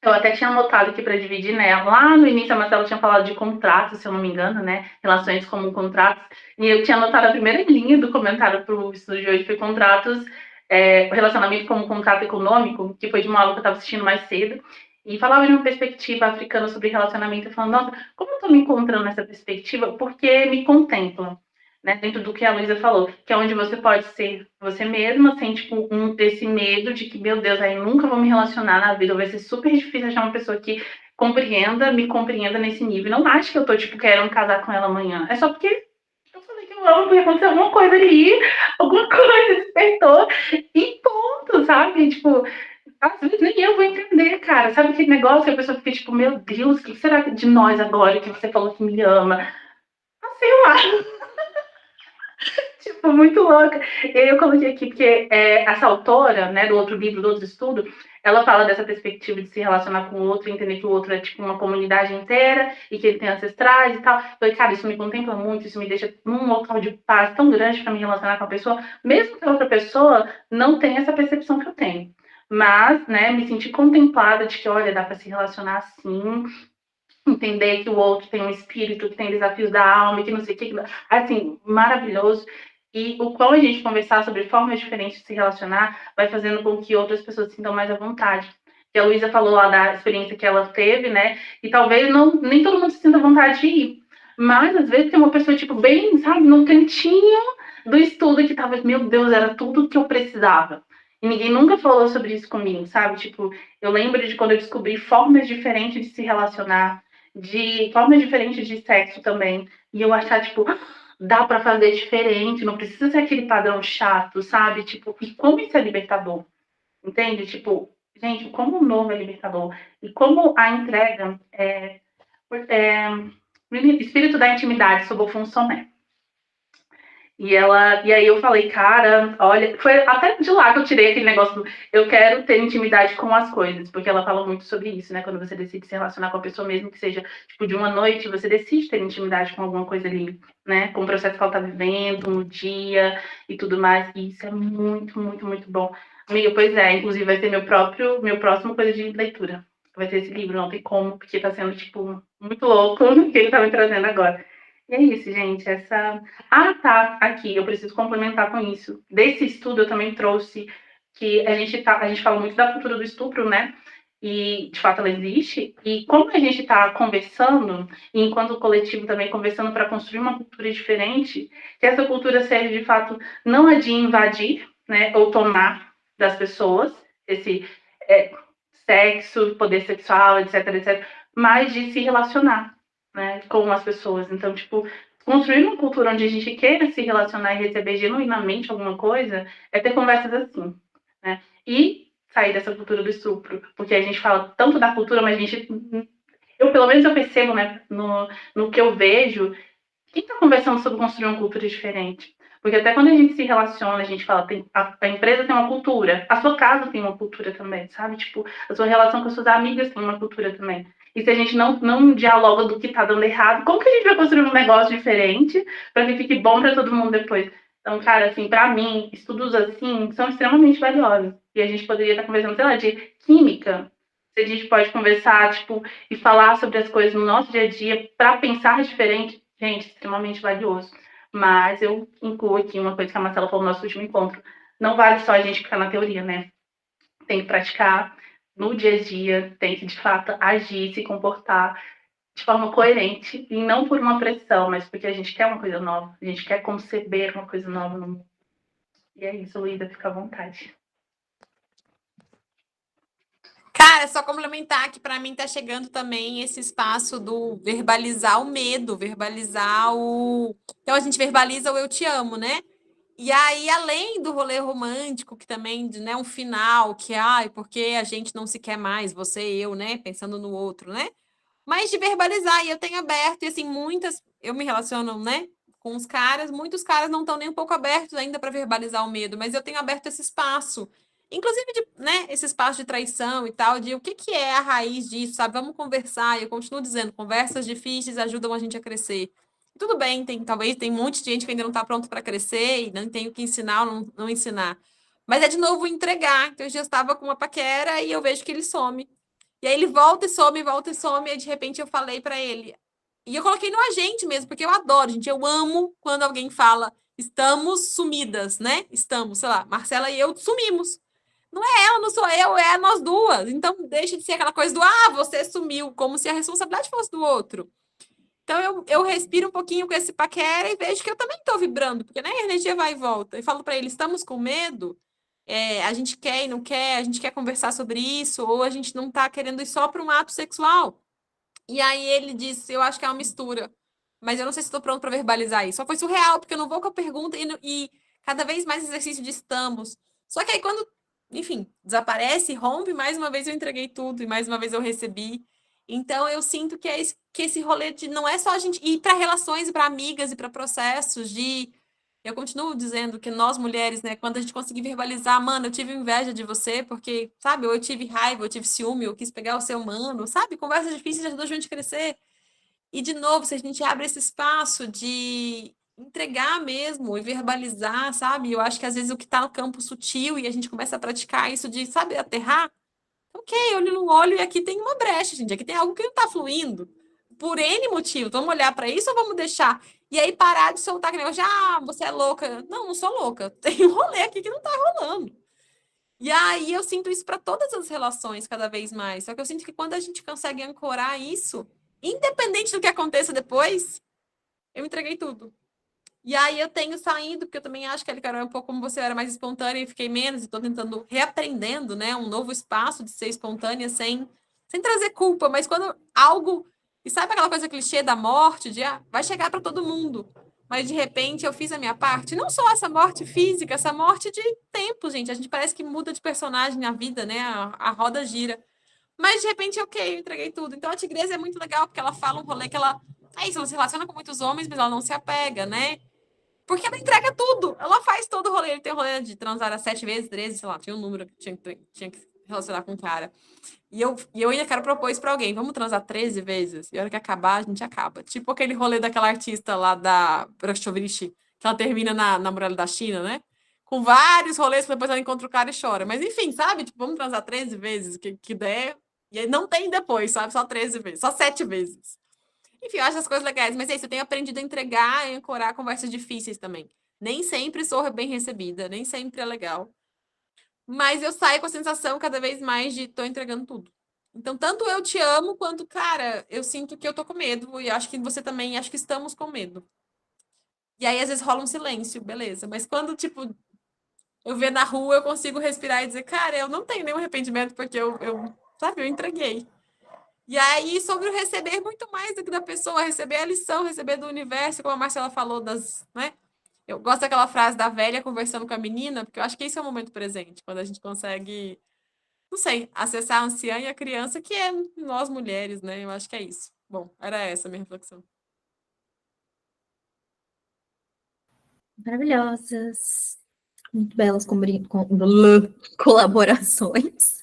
[SPEAKER 2] Eu até tinha anotado aqui para dividir, né? Lá no início a Marcela tinha falado de contratos, se eu não me engano, né? Relações como contratos. E eu tinha anotado a primeira linha do comentário para o estudo de hoje, foi contratos, relacionamento como contrato econômico, que foi de uma aula que eu estava assistindo mais cedo. E falava de uma perspectiva africana sobre relacionamento, e falando, nossa, como eu estou me encontrando nessa perspectiva? Porque me contempla, né? Dentro do que a Luísa falou, que é onde você pode ser você mesma, sem, tipo, esse medo de que, meu Deus, aí nunca vou me relacionar na vida, vai ser super difícil achar uma pessoa que me compreenda nesse nível. Não acho que eu tô, tipo, querendo casar com ela amanhã. É só porque eu falei que eu amo, porque aconteceu alguma coisa ali, alguma coisa despertou, e ponto, sabe? Tipo, às vezes nem eu vou entender, cara. Sabe aquele negócio que a pessoa fica, tipo, meu Deus, o que será de nós agora que você falou que me ama? Ah, sei lá. Tipo, muito louca. E aí eu coloquei aqui porque essa autora, né, do outro livro, do outro estudo, ela fala dessa perspectiva de se relacionar com o outro, entender que o outro é tipo uma comunidade inteira e que ele tem ancestrais e tal. Eu falei, cara, isso me contempla muito, isso me deixa num local de paz tão grande para me relacionar com a pessoa, mesmo que a outra pessoa não tenha essa percepção que eu tenho. Mas, né, me senti contemplada de que, olha, dá para se relacionar assim, entender que o outro tem um espírito, que tem desafios da alma, que não sei o que, assim, maravilhoso. E o qual a gente conversar sobre formas diferentes de se relacionar vai fazendo com que outras pessoas se sintam mais à vontade. Que a Luísa falou lá da experiência que ela teve, né? E talvez nem todo mundo se sinta à vontade de ir. Mas, às vezes, tem uma pessoa, tipo, bem, sabe, no cantinho do estudo que tava, meu Deus, era tudo que eu precisava. E ninguém nunca falou sobre isso comigo, sabe? Tipo, eu lembro de quando eu descobri formas diferentes de se relacionar, de formas diferentes de sexo também. E eu achar, tipo, dá pra fazer diferente, não precisa ser aquele padrão chato, sabe? Tipo, e como isso é libertador, entende? Tipo, gente, como o novo é libertador. E como a entrega espírito da intimidade sob o Funcioné. E aí eu falei, cara, olha, foi até de lá que eu tirei aquele negócio do eu quero ter intimidade com as coisas, porque ela fala muito sobre isso, né? Quando você decide se relacionar com a pessoa, mesmo que seja, tipo, de uma noite, você decide ter intimidade com alguma coisa ali, né? Com o processo que ela tá vivendo, no dia e tudo mais. E isso é muito, muito, muito bom. Amiga, pois é, inclusive vai ser meu próximo coisa de leitura. Vai ser esse livro, não tem como, porque tá sendo, tipo, muito louco o que ele tá me trazendo agora. E é isso, gente, ah, tá, aqui, eu preciso complementar com isso. Desse estudo eu também trouxe que a gente fala muito da cultura do estupro, né? E, de fato, ela existe. E como a gente está conversando, e enquanto coletivo também conversando para construir uma cultura diferente, que essa cultura seja, de fato, não a de invadir, né, ou tomar das pessoas, esse sexo, poder sexual, etc, etc, mas de se relacionar, né, com as pessoas. Então, tipo, construir uma cultura onde a gente queira se relacionar e receber genuinamente alguma coisa é ter conversas assim, né? E sair dessa cultura do estupro, porque a gente fala tanto da cultura, mas a gente, eu pelo menos eu percebo, né, no que eu vejo, quem está conversando sobre construir uma cultura diferente? Porque até quando a gente se relaciona, a gente fala, a empresa tem uma cultura, a sua casa tem uma cultura também, sabe? Tipo, a sua relação com as suas amigas tem uma cultura também. E se a gente não dialoga do que está dando errado, como que a gente vai construir um negócio diferente para que fique bom para todo mundo depois? Então, cara, assim, para mim, estudos assim são extremamente valiosos. E a gente poderia estar conversando, sei lá, de química. Se a gente pode conversar, tipo, e falar sobre as coisas no nosso dia a dia para pensar diferente, gente, extremamente valioso. Mas eu incluo aqui uma coisa que a Marcela falou no nosso último encontro. Não vale só a gente ficar na teoria, né? Tem que praticar no dia a dia, tem que, de fato, agir, se comportar de forma coerente, e não por uma pressão, mas porque a gente quer uma coisa nova, a gente quer conceber uma coisa nova no mundo. E é isso, Luísa, fica à vontade.
[SPEAKER 3] Cara, só complementar que para mim tá chegando também esse espaço do verbalizar o medo, verbalizar o. Então a gente verbaliza o eu te amo, né? E aí, além do rolê romântico, que também, né, um final, que, ai, porque a gente não se quer mais, você e eu, né, pensando no outro, né? Mas de verbalizar, e eu tenho aberto, e assim, eu me relaciono, né, com os caras, muitos caras não estão nem um pouco abertos ainda para verbalizar o medo, mas eu tenho aberto esse espaço, inclusive, né, esse espaço de traição e tal, de o que que é a raiz disso, sabe? Vamos conversar, e eu continuo dizendo, conversas difíceis ajudam a gente a crescer. Tudo bem, talvez tem um monte de gente que ainda não está pronto para crescer e não tem o que ensinar ou não ensinar. Mas é de novo entregar. Então, eu já estava com uma paquera e eu vejo que ele some. E aí ele volta e some, e de repente eu falei para ele. E eu coloquei no agente mesmo, porque eu adoro, gente. Eu amo quando alguém fala, estamos sumidas, né? Estamos, sei lá, Marcela e eu sumimos. Não é ela, não sou eu, é nós duas. Então deixa de ser aquela coisa do, você sumiu, como se a responsabilidade fosse do outro. Então eu respiro um pouquinho com esse paquera e vejo que eu também estou vibrando, porque né, a energia vai e volta. E falo para ele, estamos com medo? A gente quer e não quer, a gente quer conversar sobre isso, ou a gente não está querendo ir só para um ato sexual. E aí ele disse, eu acho que é uma mistura, mas eu não sei se estou pronto para verbalizar isso. Só foi surreal, porque eu não vou com a pergunta e cada vez mais exercício de estamos. Só que aí quando, enfim, desaparece, rompe, mais uma vez eu entreguei tudo e mais uma vez eu recebi. Então eu sinto que esse rolê de não é só a gente ir para relações, para amigas e para processos de eu continuo dizendo que nós mulheres, né, quando a gente conseguir verbalizar, mano, eu tive inveja de você, porque, sabe, ou eu tive raiva, eu tive ciúme, eu quis pegar o seu mano, sabe? Conversas difíceis ajudam a gente a crescer. E, de novo, se a gente abre esse espaço de entregar mesmo e verbalizar, sabe? Eu acho que às vezes o que está no campo sutil e a gente começa a praticar isso de, sabe, aterrar. Ok, olho no olho e aqui tem uma brecha, gente. Aqui tem algo que não está fluindo. por N motivos. Vamos olhar para isso ou vamos deixar? E aí parar de soltar aquele negócio de, você é louca. Não, não sou louca. Tem um rolê aqui que não tá rolando. E aí eu sinto isso para todas as relações cada vez mais. Só que eu sinto que quando a gente consegue ancorar isso, independente do que aconteça depois, eu entreguei tudo. E aí eu tenho saído, porque eu também acho que, Carol, é um pouco como você era mais espontânea e fiquei menos, e estou tentando reaprendendo, né, um novo espaço de ser espontânea sem trazer culpa, mas quando algo... E sabe aquela coisa clichê da morte, de vai chegar para todo mundo, mas de repente eu fiz a minha parte? Não só essa morte física, essa morte de tempo, gente. A gente parece que muda de personagem na vida, né? A roda gira. Mas de repente, ok, eu entreguei tudo. Então a Tigresa é muito legal, porque ela fala um rolê que ela... É isso, ela se relaciona com muitos homens, mas ela não se apega, né? Porque ela entrega tudo. Ela faz todo o rolê. Ele tem o rolê de transar 7 vezes, 13, sei lá, tinha um número que tinha que relacionar com o cara. E eu ainda quero propor isso pra alguém. Vamos transar 13 vezes? E a hora que acabar, a gente acaba. Tipo aquele rolê daquela artista lá da Brashovich, que ela termina na muralha da China, né? Com vários rolês, depois ela encontra o cara e chora. Mas enfim, sabe? Tipo, vamos transar 13 vezes, que der. E aí não tem depois, sabe? Só 13 vezes, só 7 vezes. Enfim, eu acho as coisas legais, mas é isso, eu tenho aprendido a entregar e ancorar conversas difíceis também. Nem sempre sou bem recebida, nem sempre é legal. Mas eu saio com a sensação cada vez mais de tô entregando tudo. Então, tanto eu te amo, quanto, cara, eu sinto que eu tô com medo, e acho que você também, acho que estamos com medo. E aí, às vezes, rola um silêncio, beleza. Mas quando, tipo, eu ver na rua, eu consigo respirar e dizer, cara, eu não tenho nenhum arrependimento, porque sabe, eu entreguei. E aí, sobre o receber muito mais do que da pessoa, receber a lição, receber do universo, como a Marcela falou, né? Eu gosto daquela frase da velha conversando com a menina, porque eu acho que esse é o momento presente, quando a gente consegue, não sei, acessar a anciã e a criança, que é nós mulheres, né? Eu acho que é isso. Bom, era essa a minha reflexão.
[SPEAKER 1] Maravilhosas. Muito belas colaborações.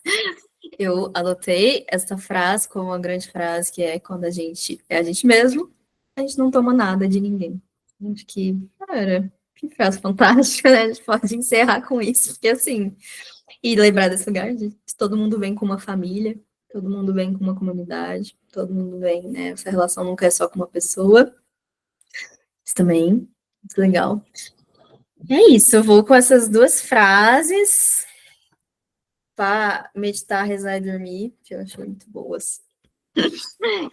[SPEAKER 1] Eu adotei essa frase como uma grande frase, que é quando a gente é a gente mesmo, a gente não toma nada de ninguém. Acho que, cara, que frase fantástica, né? A gente pode encerrar com isso, porque assim, e lembrar desse lugar de todo mundo vem com uma família, todo mundo vem com uma comunidade, todo mundo vem, né? Essa relação nunca é só com uma pessoa. Isso também, muito legal. É isso, eu vou com essas duas frases para meditar, rezar e dormir, que eu achei muito boas.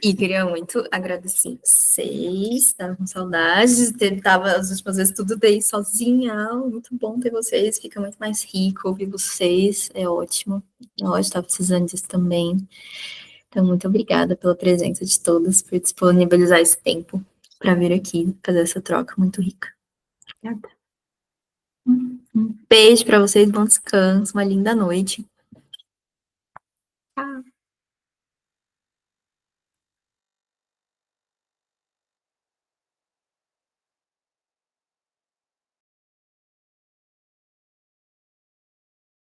[SPEAKER 1] E queria muito agradecer vocês, estava com saudades, tava as últimas vezes tudo dei sozinha, muito bom ter vocês, fica muito mais rico ouvir vocês, é ótimo. Eu estava precisando disso também. Então, muito obrigada pela presença de todos, por disponibilizar esse tempo para vir aqui fazer essa troca muito rica. Obrigada. Um beijo para vocês, bom descanso, uma linda noite.